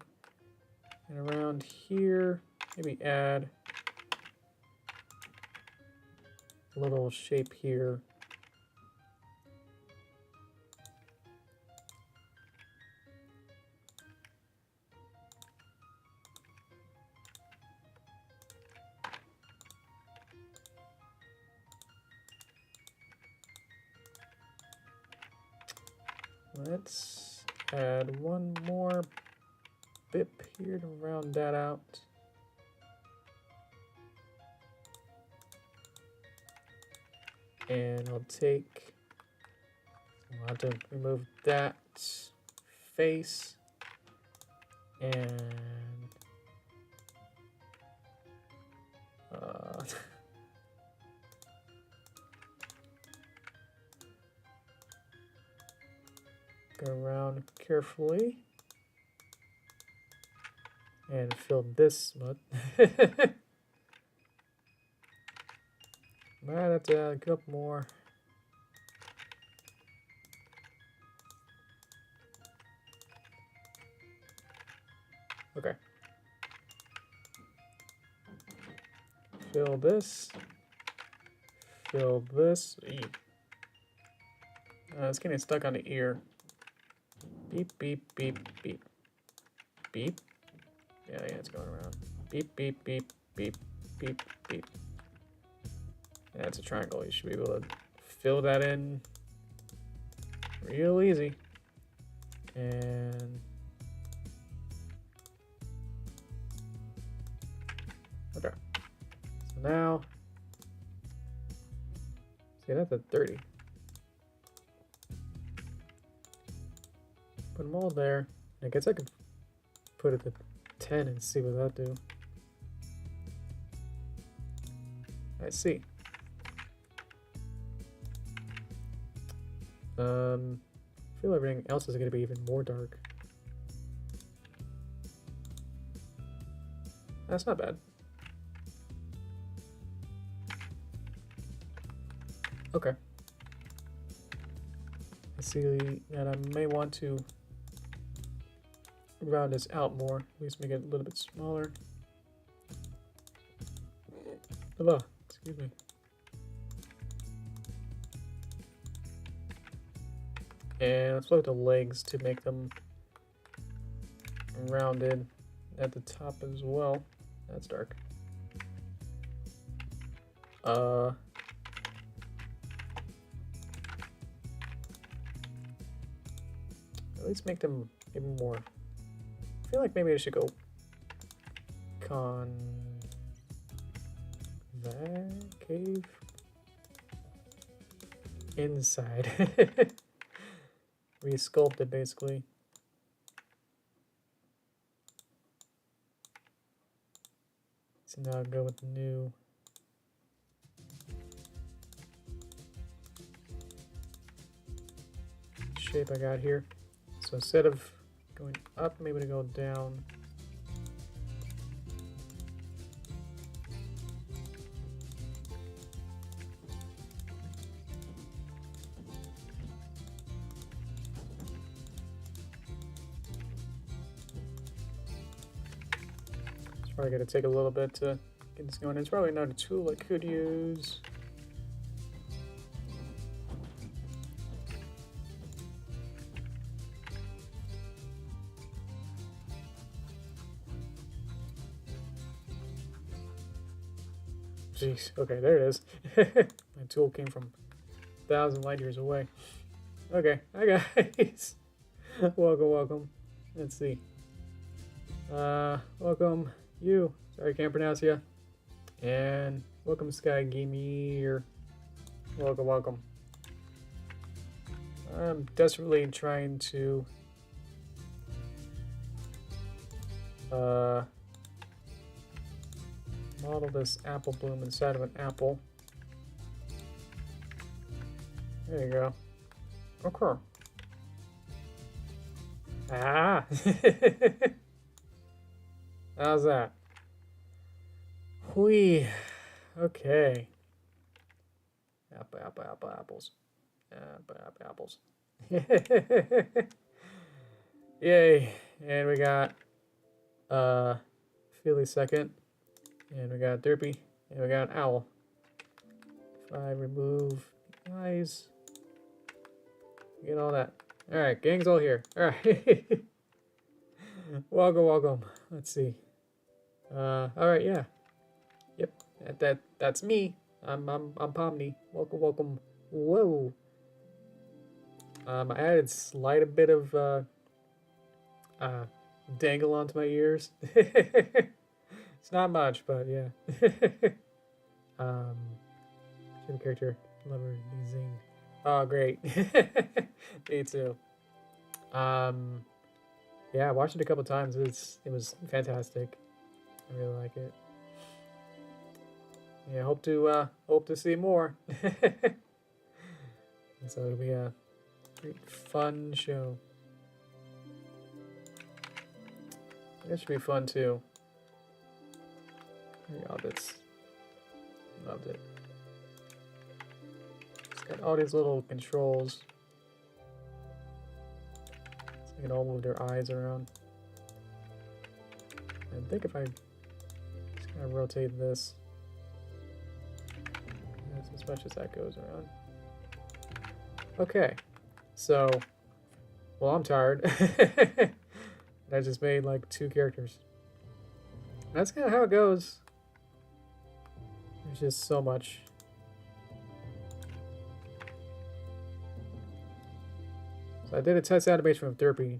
and around here. Maybe add a little shape here. Let's add one more bip here to round that out. And I'll have to remove that face and go around carefully and fill this mud. Might have to add a couple more. Okay. Fill this. Fill this. It's getting stuck on the ear. Beep, beep, beep, beep. Beep. Yeah, it's going around. Beep, beep, beep, beep, beep, beep. Yeah, it's a triangle. You should be able to fill that in real easy. And okay. So now, see, that's at 30. Put them all there. I guess I could put it at 10 and see what that do. I see. I feel everything else is going to be even more dark. That's not bad. Okay. I see that I may want to round this out more. At least make it a little bit smaller. Hello, excuse me. And let's look at the legs to make them rounded at the top as well. That's dark. At least make them even more. I feel like maybe I should go concave inside. Resculpt it basically. So now I'll go with the new shape I got here. So instead of going up, maybe to go down. It's probably going to take a little bit to get this going. It's probably not a tool I could use. Jeez, okay, there it is. My tool came from 1,000 light years away. Okay, hi guys. Welcome, welcome. Let's see. Welcome you. Sorry, I can't pronounce you. And welcome Sky Gamer. Welcome, welcome. I'm desperately trying to model this apple bloom inside of an apple. There you go. Okay. Ah! How's that? Whee! Okay. Apples. Apples. Yay! And we got Philly second. And we got Derpy. And we got an owl. If I remove eyes, get all that. Alright, gang's all here. Alright. Welcome, welcome. Let's see. Alright, yeah. Yep. That's me. I'm Pomni. Welcome, welcome. Whoa. I added slight bit of dangle onto my ears. It's not much, but yeah. Character lover zing. Oh, great. Me too. Yeah, I watched it a couple times. It was fantastic. I really like it. Yeah, hope to see more. So it'll be a great fun show. That should be fun too. Hobbits. Loved it. It's got all these little controls. So you can all move their eyes around. I think if I just kind of rotate this, that's as much as that goes around. Okay, so, well, I'm tired. I just made like 2 characters. That's kind of how it goes. There's just so much. So I did a test animation with Derpy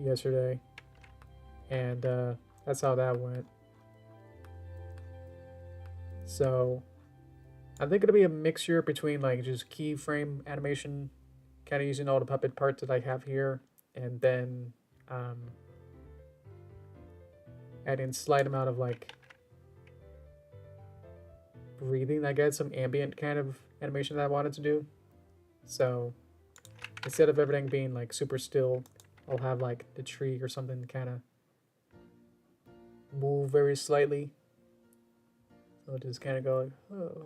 yesterday, and that's how that went. So I think it'll be a mixture between like just keyframe animation, kind of using all the puppet parts that I have here, and then adding slight amount of like breathing. I got some ambient kind of animation that I wanted to do. So instead of everything being like super still, I'll have like the tree or something kind of move very slightly. So it'll just kind of go like, oh,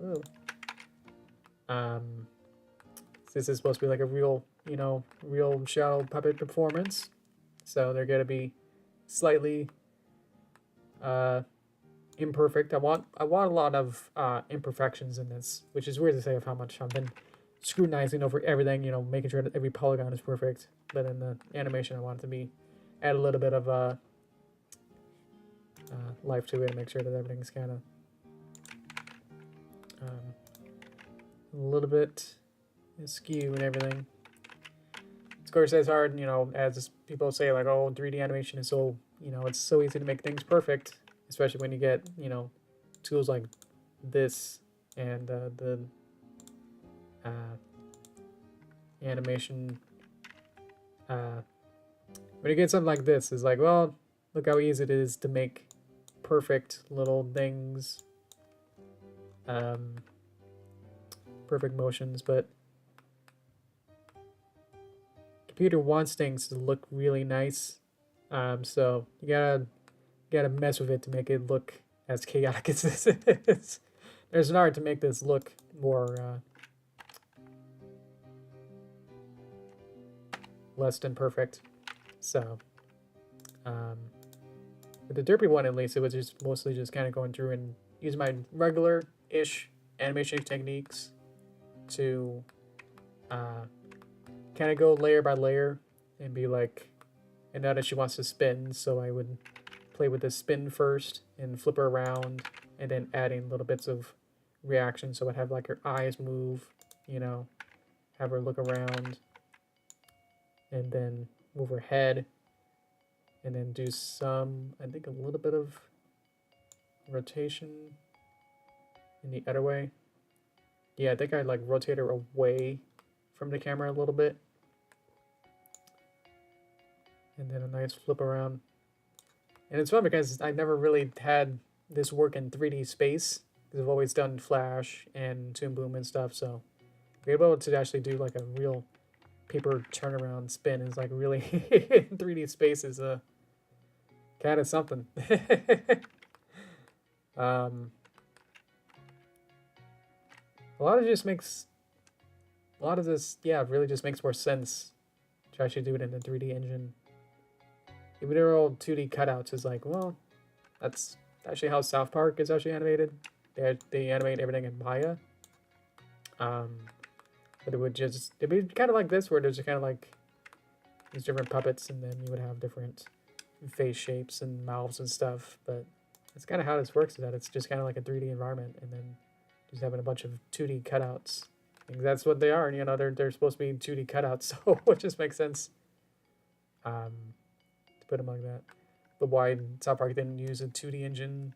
oh, oh. This is supposed to be like a real, real shadow puppet performance. So they're gonna be slightly imperfect. I want a lot of imperfections in this, which is weird to say of how much I've been scrutinizing over everything, making sure that every polygon is perfect. But in the animation, I want it to be add a little bit of life to it and make sure that everything's kind of a little bit askew and everything. Of course, it's hard, as people say, like, oh, 3D animation is so, it's so easy to make things perfect, especially when you get, tools like this and the animation. When you get something like this, it's like, well, look how easy it is to make perfect little things, perfect motions, but computer wants things to look really nice, so you gotta mess with it to make it look as chaotic as this is. There's an art to make this look more less than perfect. So with the Derpy one, at least, it was just mostly just kind of going through and use my regular-ish animation techniques to kind of go layer by layer and be like, and now that she wants to spin, so I would play with the spin first and flip her around, and then adding little bits of reaction, so I'd have like her eyes move, have her look around, and then move her head, and then do some, I think, a little bit of rotation in the other way. Yeah, I think I'd like rotate her away from the camera a little bit. And then a nice flip around. And it's fun because I've never really had this work in 3D space, because I've always done Flash and Toon Boom and stuff, so be able to actually do like a real paper turnaround spin is like really in 3D space is kind of something. um, a lot of this, yeah, really just makes more sense to actually do it in the 3D engine. Even their old 2D cutouts is like, well, that's actually how South Park is actually animated. They animate everything in Maya. But it'd be kind of like this, where there's kind of like these different puppets, and then you would have different face shapes and mouths and stuff. But that's kind of how this works, is that it's just kind of like a 3D environment, and then just having a bunch of 2D cutouts. And that's what they are, you know, they're supposed to be 2D cutouts, so it just makes sense to put them like that. But why South Park didn't use a 2D engine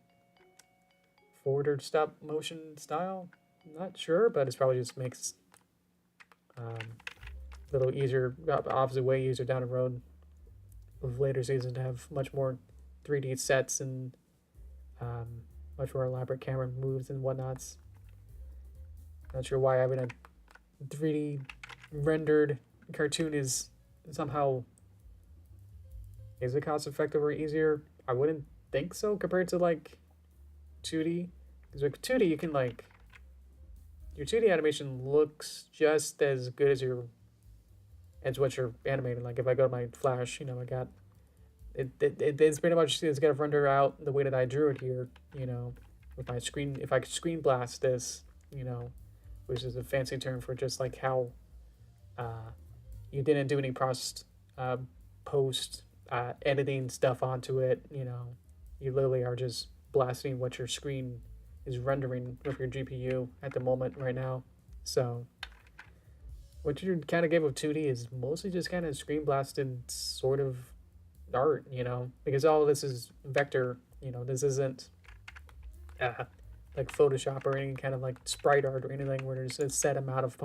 forward or stop motion style, I'm not sure, but it's probably just makes a little easier, obviously way easier down the road of later seasons to have much more 3D sets and much more elaborate camera moves and whatnots. Not sure why having a 3D rendered cartoon is somehow it cost effective or easier. I wouldn't think so compared to like 2D, because with 2D you can like your 2D animation looks just as good as what you're animating. Like if I go to my Flash, you know, I got it's pretty much, it's gonna render out the way that I drew it here, you know, with my screen. If I could screen blast this, you know, which is a fancy term for just like how you didn't do any post editing stuff onto it, you know, you literally are just blasting what your screen is rendering with your GPU at the moment right now. So what you kind of get with 2D is mostly just kind of screen blasted sort of art, you know, because all of this is vector, you know, this isn't like Photoshop or any kind of like sprite art or anything where there's a set amount of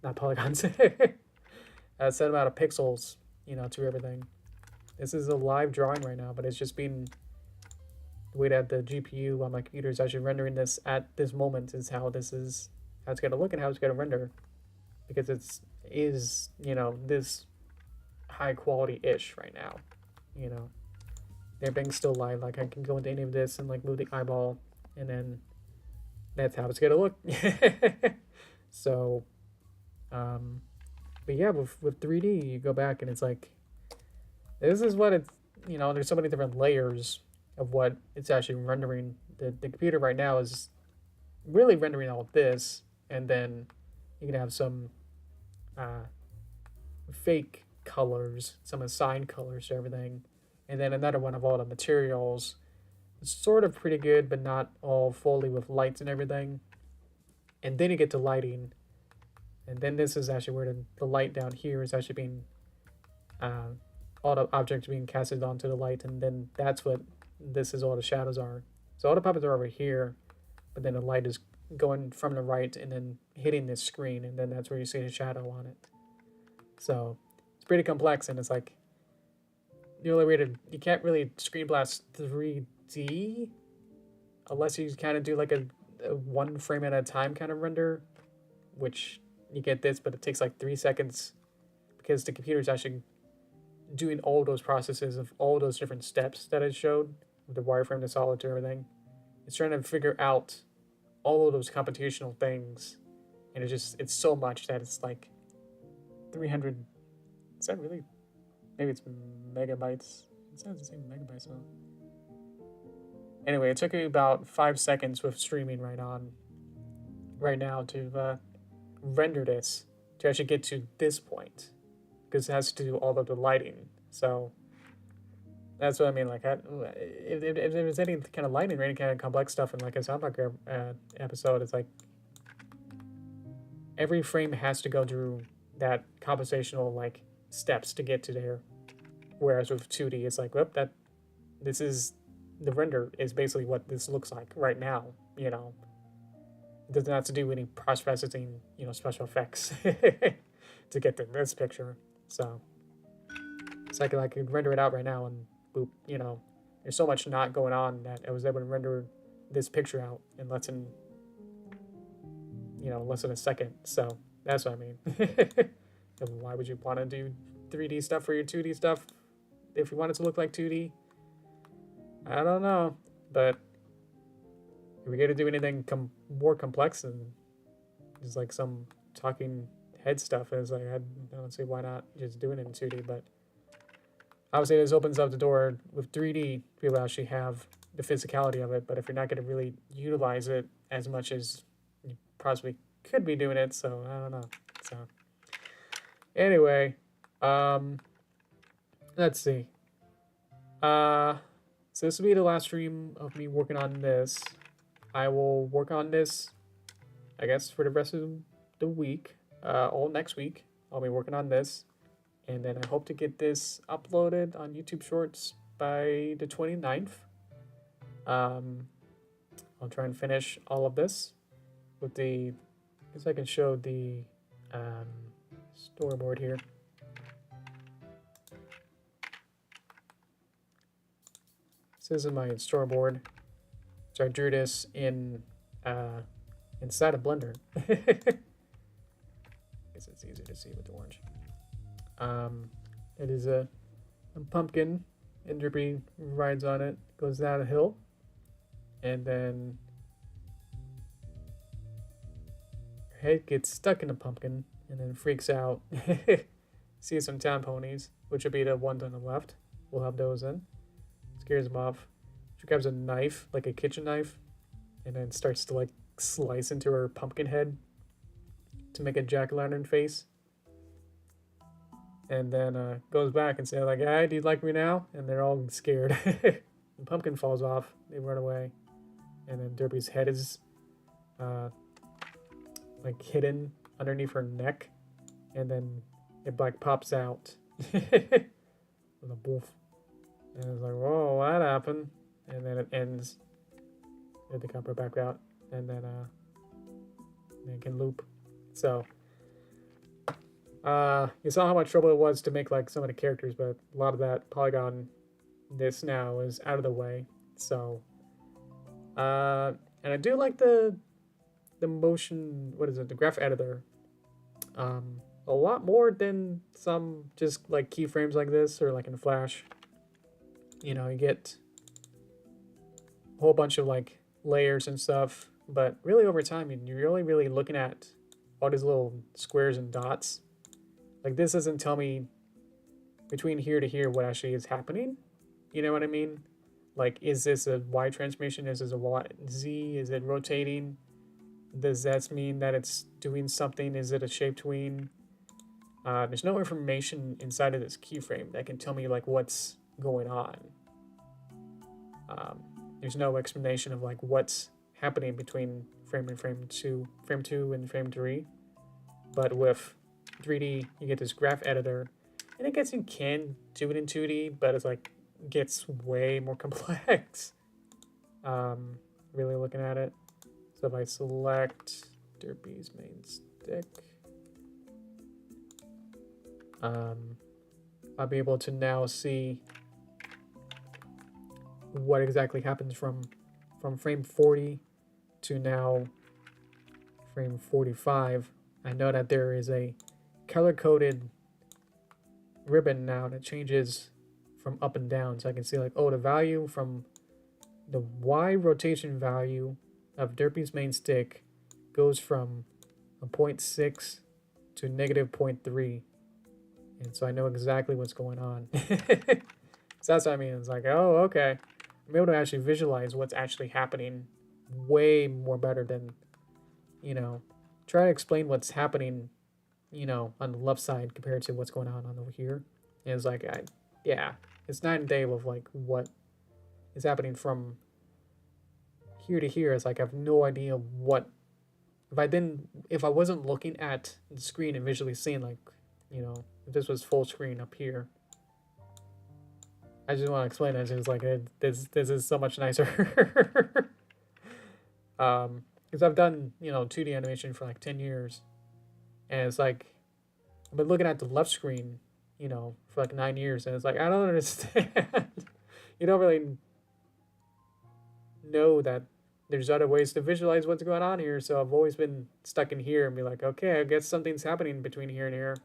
not polygons, a set amount of pixels, you know, to everything. This is a live drawing right now, but it's just being the way that the GPU on my computer is actually rendering this at this moment is how this is, how it's going to look and how it's going to render, because is, you know, this high quality ish right now, you know, everything's still live. Like I can go into any of this and like move the eyeball, and then that's how it's going to look. So but yeah, with 3D you go back and it's like, this is what it's, you know, there's so many different layers of what it's actually rendering. The computer right now is really rendering all of this, and then you can have some fake colors, some assigned colors to everything, and then another one of all the materials. It's sort of pretty good, but not all fully with lights and everything. And then you get to lighting, and then this is actually where the light down here is actually being all the objects being casted onto the light, and then that's what this is, all the shadows are. So all the puppets are over here, but then the light is going from the right and then hitting this screen, and then that's where you see the shadow on it. So it's pretty complex, and it's like the only way you can't really screen blast 3D unless you kind of do like a one frame at a time kind of render, which you get this, but it takes like 3 seconds because the computer is actually doing all those processes of all those different steps that I showed, with the wireframe, the solid to everything. It's trying to figure out all of those computational things, and it's so much that it's like 300. Is that really? Maybe it's megabytes. It sounds the same megabytes though. Anyway, it took me about 5 seconds with streaming right now to render this, to actually get to this point, because it has to do all of the lighting. So that's what I mean. Like, if there's any kind of lighting or any kind of complex stuff in like a South Park episode, it's like every frame has to go through that compositional like steps to get to there. Whereas with 2D, it's like, well, this is the render is basically what this looks like right now. You know, it doesn't have to do any processing, you know, special effects to get to this picture. So it's like I could render it out right now and boop, you know, there's so much not going on that I was able to render this picture out in less than a second. So that's what I mean. Then why would you want to do 3D stuff for your 2D stuff if you want it to look like 2D? I don't know, but if we're gonna do anything more complex and just like some talking head stuff, is like I don't see why not just doing it in 2D. But obviously, this opens up the door with 3D to be able to actually have the physicality of it. But if you're not going to really utilize it as much as you possibly could be doing it, so I don't know. So anyway, let's see. So this will be the last stream of me working on this. I will work on this, I guess, for the rest of the week. All next week, I'll be working on this. And then I hope to get this uploaded on YouTube Shorts by the 29th. I'll try and finish all of this with the, I guess I can show the storyboard here. This is my storyboard. So I drew this in inside of Blender. I guess it's easier to see with the orange. It is a pumpkin, and Derpy rides on it, goes down a hill, and then her head gets stuck in the pumpkin, and then freaks out. Sees some town ponies, which would be the ones on the left. We'll have those in. Scares him off. She grabs a knife, like a kitchen knife, and then starts to like slice into her pumpkin head to make a jack-o'-lantern face. And then goes back and says like, "Hey, do you like me now?" And they're all scared. The pumpkin falls off. They run away. And then Derpy's head is like hidden underneath her neck. And then it like pops out with a boof. And it's like, whoa, that happened. And then it ends with the copper back out. And then it can loop. So you saw how much trouble it was to make like some of the characters, but a lot of that polygon this now is out of the way. So and I do like the motion, what is it, the graph editor a lot more than some just like keyframes like this or like in Flash. You know, you get a whole bunch of like layers and stuff, but really over time you're really looking at all these little squares and dots. Like this doesn't tell me between here to here what actually is happening. You know what I mean? Like, is this a Y transformation? Is this a Y, Z? Is it rotating? Does that mean that it's doing something? Is it a shape tween? There's no information inside of this keyframe that can tell me like what's going on. There's no explanation of like what's happening between frame and frame two and frame 3. But with 3D, you get this graph editor, and I guess you can do it in 2D, but it's like gets way more complex. Really looking at it. So if I select Derpy's main stick, I'll be able to now see what exactly happens from frame 40 to now frame 45. I know that there is a color-coded ribbon now that changes from up and down. So I can see like, oh, the value from the Y rotation value of Derpy's main stick goes from a 0.6 to negative 0.3. And so I know exactly what's going on. So that's what I mean. It's like, oh, okay. I'm able to actually visualize what's actually happening way more better than, you know, try to explain what's happening, you know, on the left side compared to what's going on over here. And it's like, yeah, it's night and day with like what is happening from here to here. It's like I have no idea what, if I wasn't looking at the screen and visually seeing like, you know, if this was full screen up here. I just want to explain it. It's like this is so much nicer. Because I've done, you know, 2D animation for like 10 years, and it's like I've been looking at the left screen, you know, for like 9 years, and it's like I don't understand. You don't really know that there's other ways to visualize what's going on here. So I've always been stuck in here and be like, okay, I guess something's happening between here and here.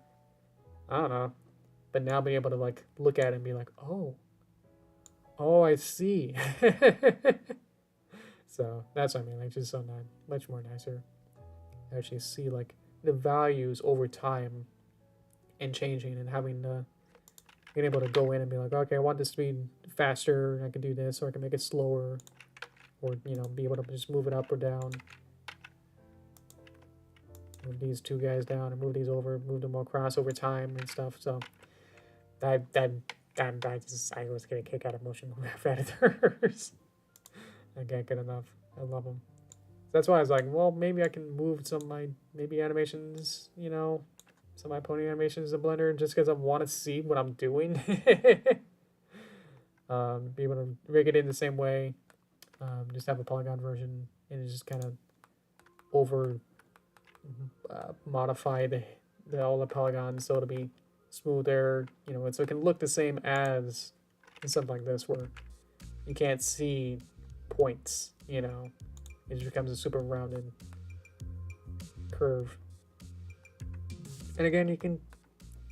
I don't know. But now being able to like look at it and be like, oh, I see. So that's what I mean. Like just so nice, much more nicer. Actually see like the values over time and changing and having the being able to go in and be like, okay, I want this to be faster. I can do this, or I can make it slower, or be able to just move it up or down. Move these two guys down and move these over, move them across over time and stuff. So I was getting a kick out of motion graph editors. I can't get enough. I love them. That's why I was like, well, maybe I can move some of my animations, some of my pony animations to Blender just because I want to see what I'm doing. Be able to rig it in the same way. Just have a polygon version and just kind of over modify all the polygons so it'll be smoother, so it can look the same as something like this where you can't see points, it just becomes a super rounded curve. And again, you can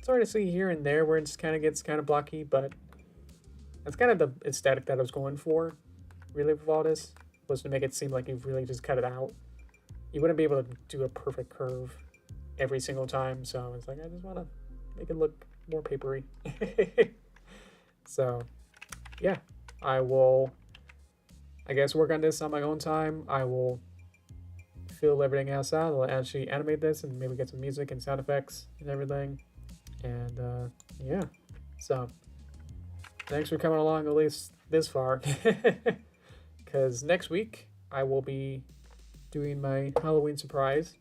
sort of see here and there where it just kind of gets kind of blocky, but that's kind of the aesthetic that I was going for, really, with all this, was to make it seem like you've really just cut it out. You wouldn't be able to do a perfect curve every single time, so it's like, I just want to make it look more papery. So, yeah, I will, I guess, work on this on my own time. I will fill everything else out. I'll actually animate this and maybe get some music and sound effects and everything. And, yeah, so thanks for coming along at least this far. Because next week I will be doing my Halloween surprise.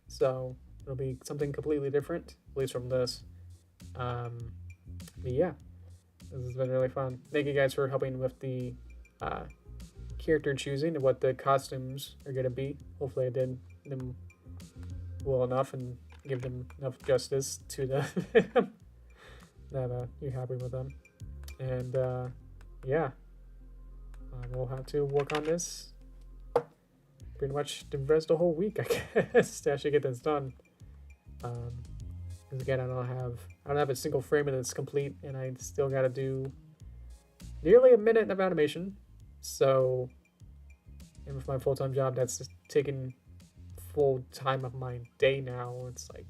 So it'll be something completely different, at least from this. But yeah, this has been really fun. Thank you guys for helping with the character choosing and what the costumes are going to be. Hopefully I did them well enough and give them enough justice to the that you're happy with them. And yeah, we'll have to work on this pretty much the rest of the whole week, I guess, to actually get this done. Because again, I don't have a single frame that's complete, and I still got to do nearly a minute of animation. So, and with my full-time job, that's just taking full time of my day now. It's like,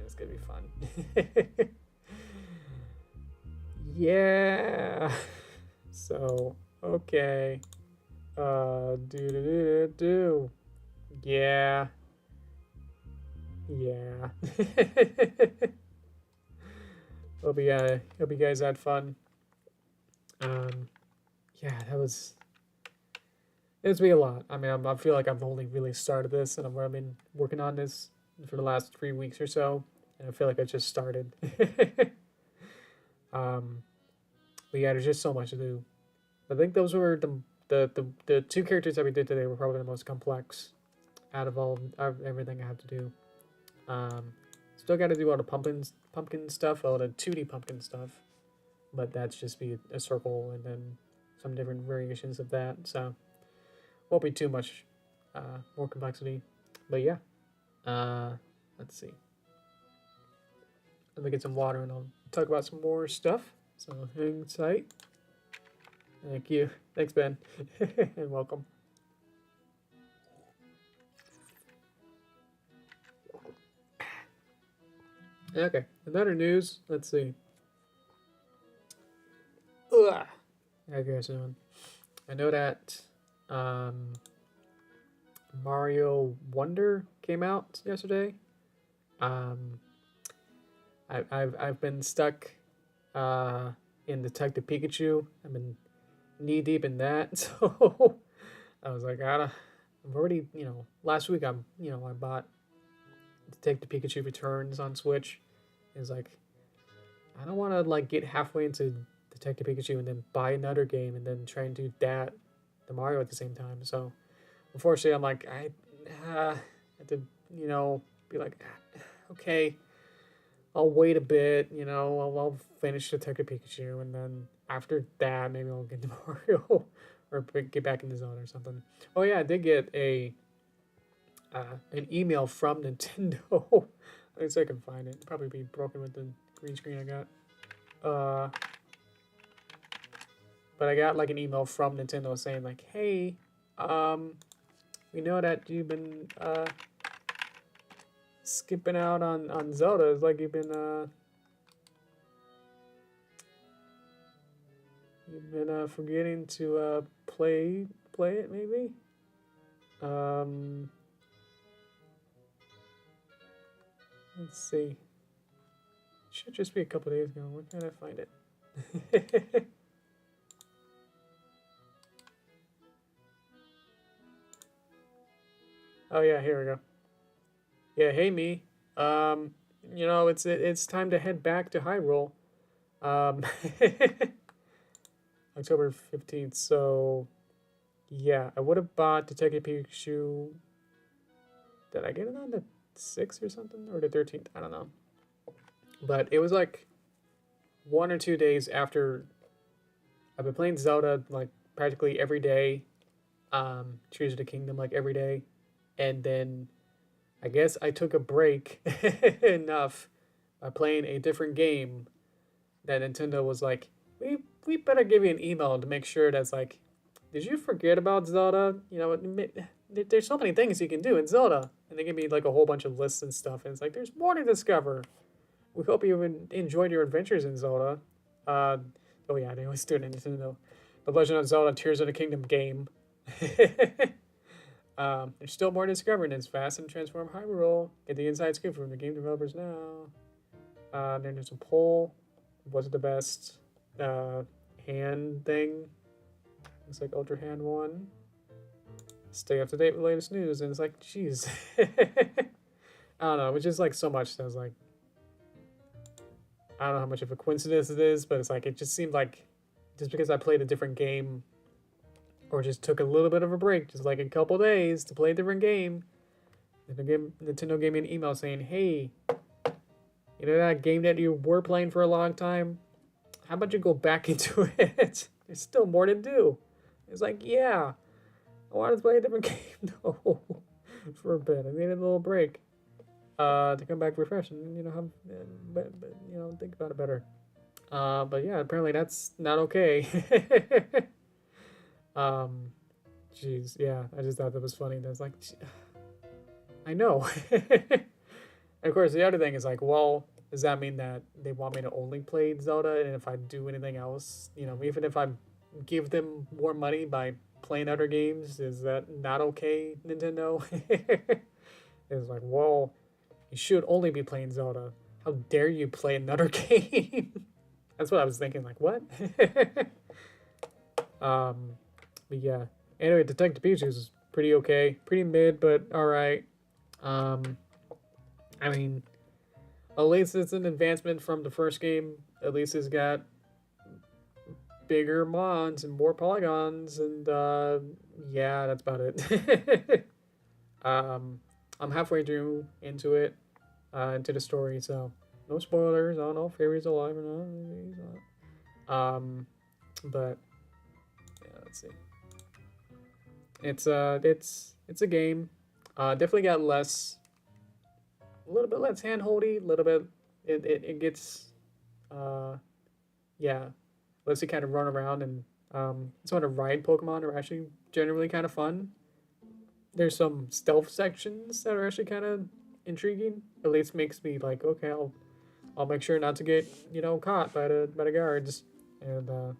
it's gonna be fun. Yeah. So, okay. Yeah. Yeah. Hope you guys had fun. Yeah, it's been a lot. I mean, I feel like I've only really started this, and I've been working on this for the last 3 weeks or so, and I feel like I just started. But yeah, there's just so much to do. I think those were the two characters that we did today were probably the most complex out of everything I have to do. Still got to do all the pumpkin stuff, all the 2D pumpkin stuff, but that's just be a circle and then some different variations of that. So won't be too much more complexity. But yeah, let's see. Let me get some water and I'll talk about some more stuff. So hang tight. Thank you. Thanks, Ben. And welcome. Okay, another news. Let's see. Ugh. I guess I know that Mario Wonder came out yesterday. I've been stuck in Detective Pikachu. I've been knee deep in that, so I was like, I'm already, last week I bought Detective Pikachu Returns on Switch. It's like, I don't want to like get halfway into Detective Pikachu and then buy another game and then try and do the Mario at the same time. So unfortunately, I'm like, I have to, be like, okay, I'll wait a bit, I'll finish Detective Pikachu, and then after that, maybe I'll get to Mario or get back into Zelda or something. Oh yeah, I did get an email from Nintendo Let me see if I can find it. It'll probably be broken with the green screen I got. But I got like an email from Nintendo saying like, hey, we know that you've been skipping out on Zelda. It's like you've been forgetting to play it maybe. Let's see. Should just be a couple days ago. Where can I find it? Oh yeah, here we go. Yeah, hey me. You know, it's time to head back to Hyrule. October 15th. So yeah, I would have bought Detective Pikachu. Did I get it on the 6th or something, or the 13th? I don't know. But it was like 1 or 2 days after I've been playing Zelda like practically every day. Tears of the Kingdom like every day, and then I guess I took a break enough by playing a different game that Nintendo was like, we better give you an email to make sure that's like, did you forget about Zelda? You know, there's so many things you can do in Zelda, and they give me like a whole bunch of lists and stuff, and it's like there's more to discover. We hope you enjoyed your adventures in Zelda. Oh yeah, they always do it in Nintendo. The Legend of Zelda: Tears of the Kingdom game. There's still more to discover in this vast and transformed Hyrule. Get the inside scoop from the game developers now. Then there's a poll. Was it the best hand thing? Looks like Ultra Hand 1. Stay up to date with the latest news. And it's like, jeez. I don't know. It was just like so much. I was like, I don't know how much of a coincidence it is, but it's like, it just seemed like just because I played a different game or just took a little bit of a break, just like a couple days to play a different game, Nintendo gave me an email saying, hey, you know that game that you were playing for a long time? How about you go back into it? There's still more to do. It's like, yeah, I wanted to play a different game though for a bit. I needed a little break to come back refreshed and, you know, have, but you know, think about it better. But yeah, apparently that's not okay. Jeez, yeah, I just thought that was funny. That's like, I know. And of course, the other thing is like, well, does that mean that they want me to only play Zelda, and if I do anything else, you know, even if I give them more money by playing other games, is that not okay, Nintendo? It's like, well, you should only be playing Zelda. How dare you play another game? That's what I was thinking. Like, what? But yeah. Anyway, Detective Pikachu is pretty okay, pretty mid, but all right. I mean, at least it's an advancement from the first game. At least it's got bigger mons and more polygons, and yeah, that's about it. I'm halfway through into it, into the story, so no spoilers. I don't know if Fairy's alive or not. But yeah, let's see. It's a game. Definitely got a little bit less handholdy. A little bit. It gets yeah, lets you kind of run around, and some of the ride Pokemon are actually generally kind of fun. There's some stealth sections that are actually kind of intriguing. At least makes me like, okay, I'll make sure not to get, you know, caught by the guards. And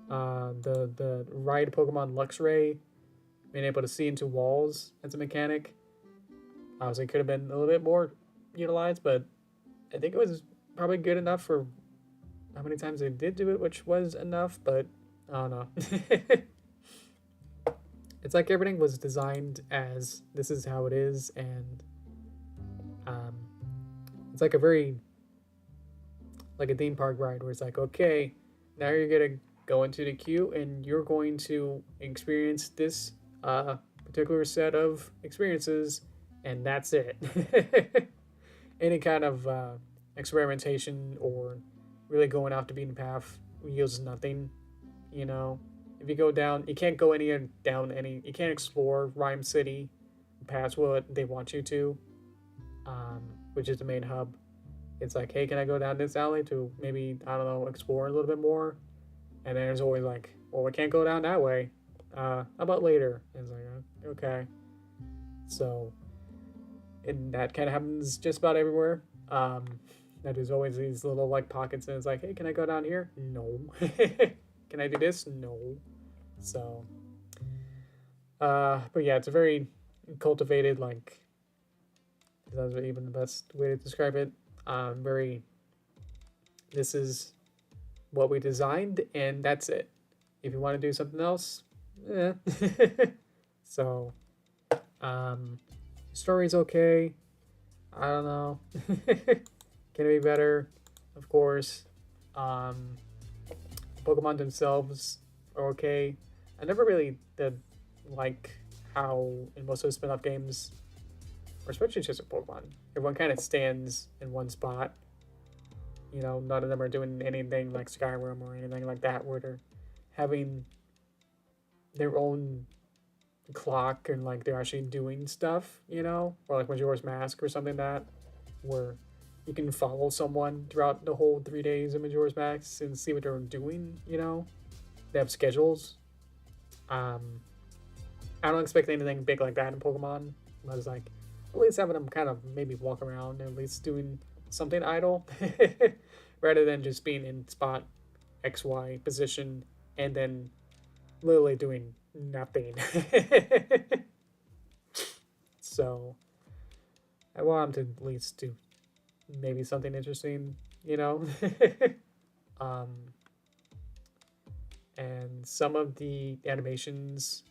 the ride Pokemon Luxray, being able to see into walls as a mechanic, obviously could have been a little bit more utilized, but I think it was probably good enough for how many times they did do it, which was enough, but I don't know. It's like everything was designed as this is how it is, and it's like a very, like a theme park ride where it's like, okay, now you're gonna go into the queue and you're going to experience this particular set of experiences, and that's it. Any kind of experimentation or really going off the beaten path yields nothing, you know. If you go down, you can't go you can't explore Rhyme City past what they want you to, which is the main hub. It's like, hey, can I go down this alley to maybe, I don't know, explore a little bit more? And then there's always like, well, we can't go down that way. How about later? And it's like, okay. So, and that kind of happens just about everywhere. That there's always these little like pockets, and it's like, hey, can I go down here? No. Can I do this? No. So, but yeah, it's a very cultivated, like, that's even the best way to describe it. Very, this is what we designed, and that's it. If you want to do something else, eh. So, story's okay. I don't know. Can it be better? Of course. Pokemon themselves are okay. I never really did like how in most of the spin-off games, or especially just with Pokemon, everyone kind of stands in one spot. You know, none of them are doing anything like Skyrim or anything like that, where they're having their own clock and like they're actually doing stuff, you know, or like Majora's Mask or something like that, where you can follow someone throughout the whole 3 days of Majora's Mask and see what they're doing, you know. They have schedules. I don't expect anything big like that in Pokemon. I was like, at least having them kind of maybe walk around, at least doing something idle, rather than just being in spot XY position and then literally doing nothing. So I want them to at least do maybe something interesting, you know. And some of the animations,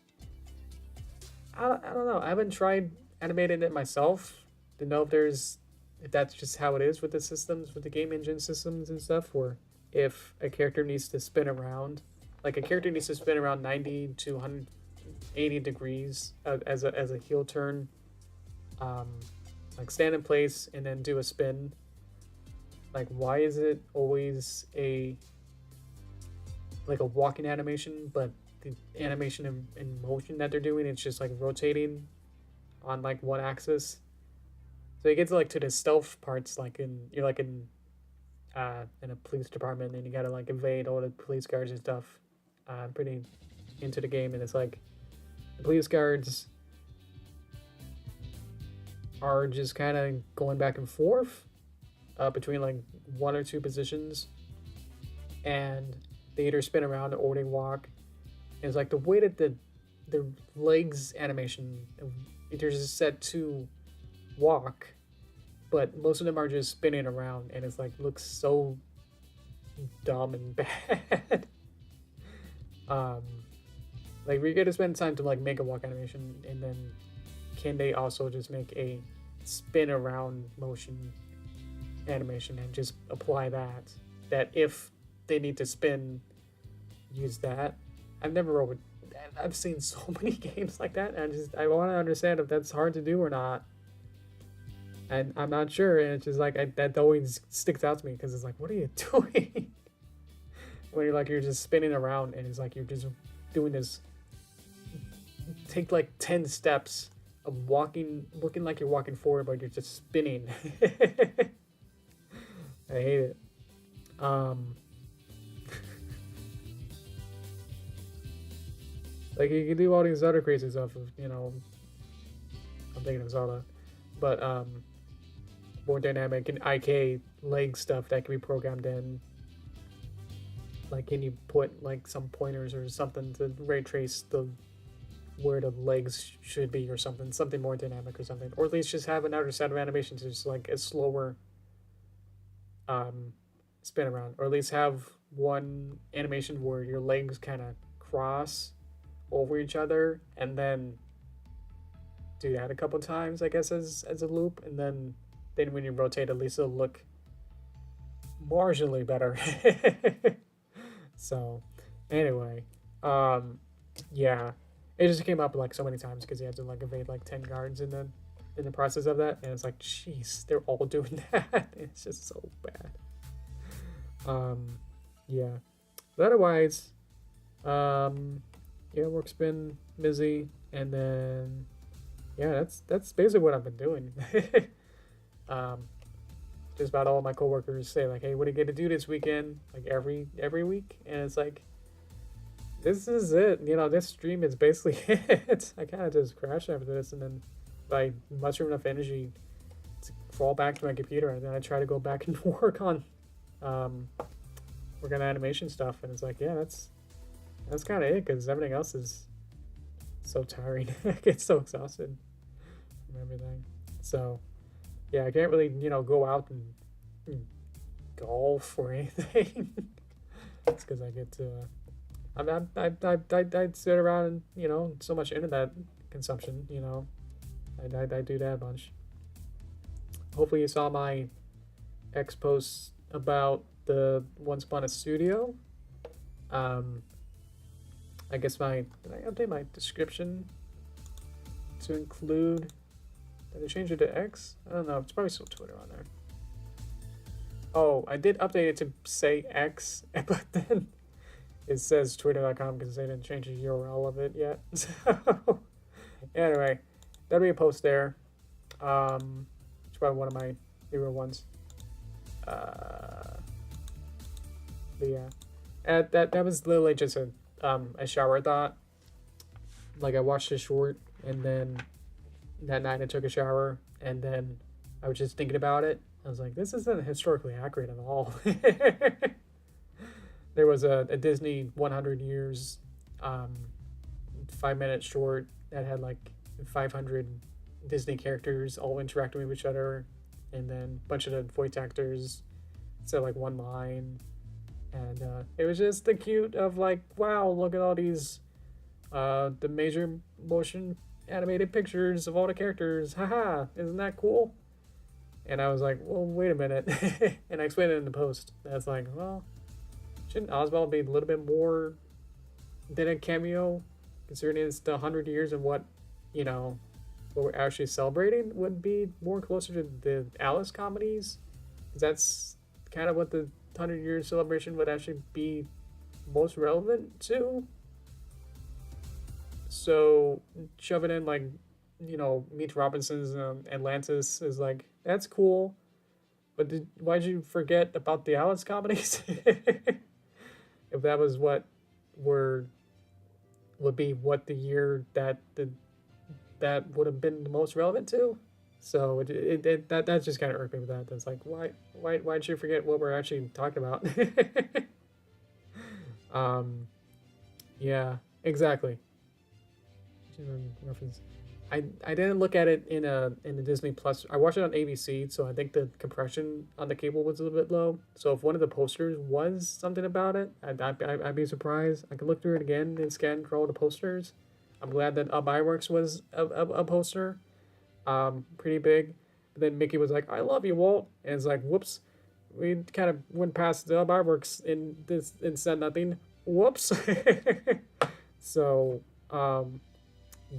I don't know. I haven't tried animating it myself to know if that's just how it is with the systems, with the game engine systems and stuff, or if a character needs to spin around. Like a character needs to spin around 90 to 180 degrees as a heel turn. Like stand in place and then do a spin. Like why is it always a walking animation, but the animation in motion that they're doing, it's just like rotating on like one axis. So you get to like to the stealth parts, like you're like in a police department and you gotta like evade all the police guards and stuff. Pretty into the game, and it's like the police guards are just kind of going back and forth between like one or two positions, and they either spin around or they walk. And it's like the way that the legs animation, they're just set to walk, but most of them are just spinning around, and it's like looks so dumb and bad. Like we get to spend time to like make a walk animation, and then can they also just make a spin around motion animation and just apply that if they need to spin, use that. I've seen so many games like that, and I want to understand if that's hard to do or not. And I'm not sure, and it's just like that always sticks out to me, because it's like, what are you doing? When you're just spinning around, and it's like you're just doing this. Take like 10 steps of walking, looking like you're walking forward, but you're just spinning. I hate it. Like you can do all these other crazy stuff, you know. I'm thinking of Zelda, but more dynamic and IK leg stuff that can be programmed in. Like, can you put like some pointers or something to ray trace where the legs should be, or something more dynamic or something, or at least just have another set of animations, just like a slower spin around, or at least have one animation where your legs kind of cross over each other, and then do that a couple times, I guess, as a loop, and then when you rotate, at least it'll look marginally better. So anyway, yeah, it just came up like so many times because you had to like evade like 10 guards in the process of that, and it's like, jeez, they're all doing that. It's just so bad. Yeah, but otherwise, yeah, work's been busy, and then yeah, that's basically what I've been doing. just about all my coworkers say like, "Hey, what are you gonna do this weekend?" Like every week, and it's like, this is it. You know, this stream is basically it. I kind of just crash after this, and then I muster enough energy to fall back to my computer, and then I try to go back and work on animation stuff, and it's like, yeah, that's kind of it, because everything else is so tiring. I get so exhausted from everything. So yeah, I can't really, you know, go out and golf or anything. It's because I get to I sit around and, you know, so much internet consumption, you know. I do that a bunch. Hopefully you saw my X posts about the Once Upon a Studio. I guess did I update my description to include, did I change it to X? I don't know, it's probably still Twitter on there. Oh, I did update it to say X, but then it says twitter.com because they didn't change the URL of it yet. So anyway, that'll be a post there. It's probably one of my favorite ones. But yeah, and that was literally just a shower thought. Like, I watched a short, and then that night I took a shower, and then I was just thinking about it. I was like, this isn't historically accurate at all. There was a Disney 100 years 5-minute short that had like 500 Disney characters all interacting with each other, and then a bunch of the voice actors said like one line, and it was just the cute of like, wow, look at all these the major motion animated pictures of all the characters, haha, isn't that cool? And I was like, well, wait a minute. And I explained it in the post. That's like, well, shouldn't Oswald be a little bit more than a cameo, considering it's the 100 years of what, you know, what we're actually celebrating would be more closer to the Alice comedies? Because that's kind of what the 100-year celebration would actually be most relevant to. So shoving in, like, you know, Meet Robinson's Atlantis is like, that's cool, but why'd you forget about the Alice comedies? If that was what would be what the year that would have been the most relevant to. So that just kind of irked me with that. That's like, why'd you forget what we're actually talking about? Yeah, exactly. Reference. I didn't look at it in the Disney Plus. I watched it on ABC, so I think the compression on the cable was a little bit low. So if one of the posters was something about it, I'd be surprised. I could look through it again and scan for all the posters. I'm glad that Iworks was a poster, pretty big. But then Mickey was like, "I love you, Walt," and it's like, whoops, we kind of went past the Iworks and said nothing. Whoops. So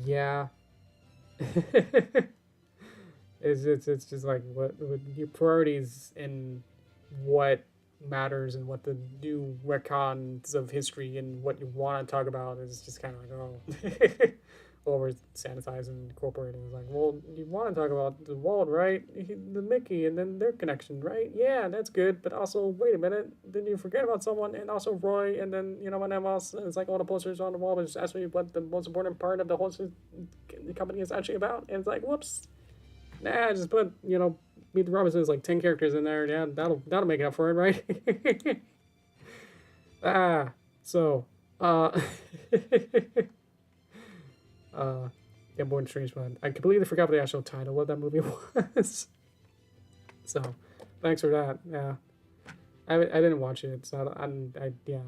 yeah. It's just like what your priorities and what matters and what the new retcons of history and what you want to talk about is just kind of like, oh, over sanitized and incorporating. It's like, well, you want to talk about the Walt, right? The Mickey and then their connection, right? Yeah, that's good, but also, wait a minute, then you forget about someone, and also Roy, and then, you know, what else? It's like all the posters on the wall, but just ask me what the most important part of the whole company is actually about, and it's like, whoops. Nah, just put, you know, Meet the Robinsons, like 10 characters in there. Yeah, that'll make it up for it, right? So, yeah, Born Strange One. I completely forgot what the actual title of that movie was. So, thanks for that. Yeah, I didn't watch it, so yeah.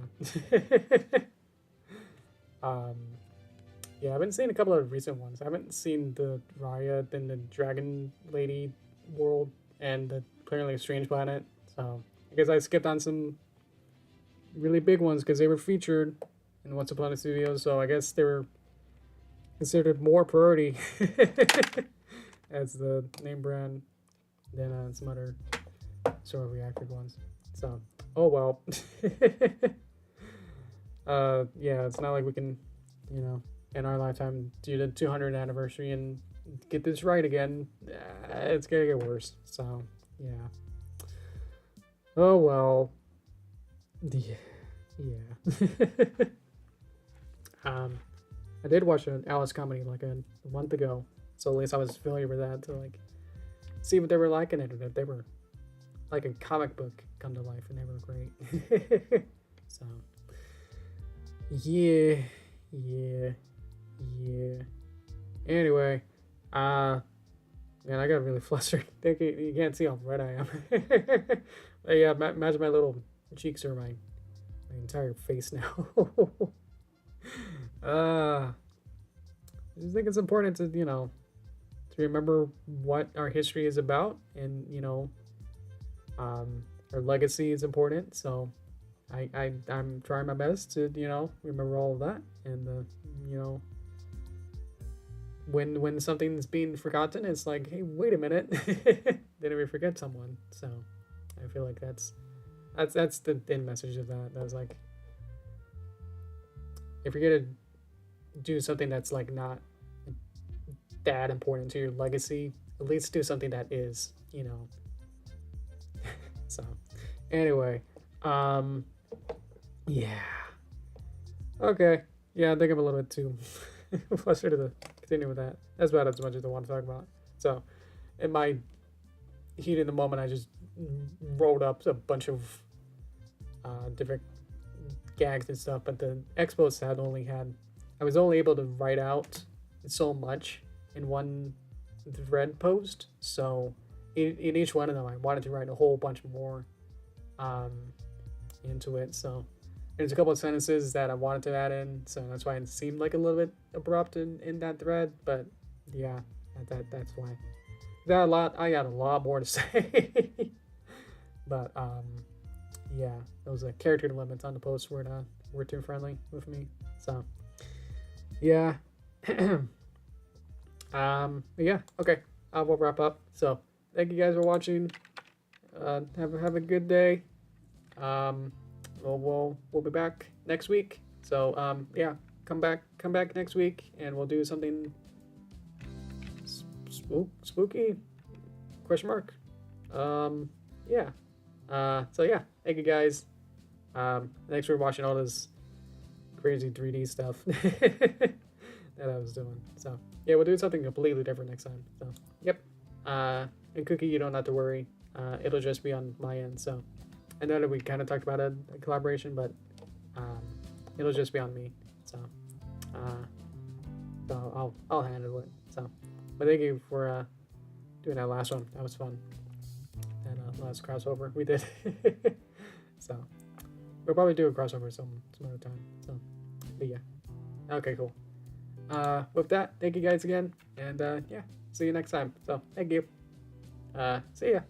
Yeah, I've been seeing a couple of recent ones. I haven't seen the Raya, then the Dragon Lady World, and the apparently Strange Planet. So I guess I skipped on some really big ones because they were featured in Once Upon a Studio. So I guess they were considered more priority as the name brand than some other sort of reacted ones. So, oh well. Yeah, it's not like we can, you know, in our lifetime do the 200th anniversary and get this right again. It's gonna get worse. So yeah. Oh well. Yeah. Yeah. I did watch an Alice comedy like a month ago, so at least I was familiar with that to like see what they were like in it, and if they were like a comic book come to life, and they were great. So yeah, yeah, yeah. Anyway, man, I got really flustered. You can't see how red I am. But yeah, imagine my little cheeks are my entire face now. I just think it's important to to remember what our history is about, and our legacy is important. So I'm trying my best to remember all of that, and you know when something's being forgotten, it's like, hey, wait a minute, did we forget someone? So I feel like that's the end message of that. That was like, if you're gonna do something that's like not that important to your legacy, at least do something that is, So anyway, yeah, okay, yeah, I think I'm a little bit too flustered to continue with that. That's about as much as I want to talk about. So in my heat in the moment, I just rolled up a bunch of different gags and stuff, but the expo set I was only able to write out so much in one thread post, so in each one of them I wanted to write a whole bunch more into it. So there's a couple of sentences that I wanted to add in, so that's why it seemed like a little bit abrupt in that thread. But yeah, that's why. I got a lot more to say. But yeah, those character limits on the post were too friendly with me. So yeah. Yeah, okay. We'll wrap up. So thank you guys for watching. Have a good day. We'll be back next week. So yeah, come back next week, and we'll do something spooky? Question mark. Yeah. So yeah, thank you guys. Thanks for watching all this crazy 3D stuff that I was doing. So yeah, we'll do something completely different next time. So yep. And Cookie, you don't have to worry. It'll just be on my end. So I know that we kind of talked about a collaboration, but it'll just be on me. So I'll handle it. So, but thank you for doing that last one. That was fun. And last crossover we did. So we'll probably do a crossover some other time. So, but yeah. Okay, cool. With that, thank you guys again, and yeah, see you next time. So thank you. See ya.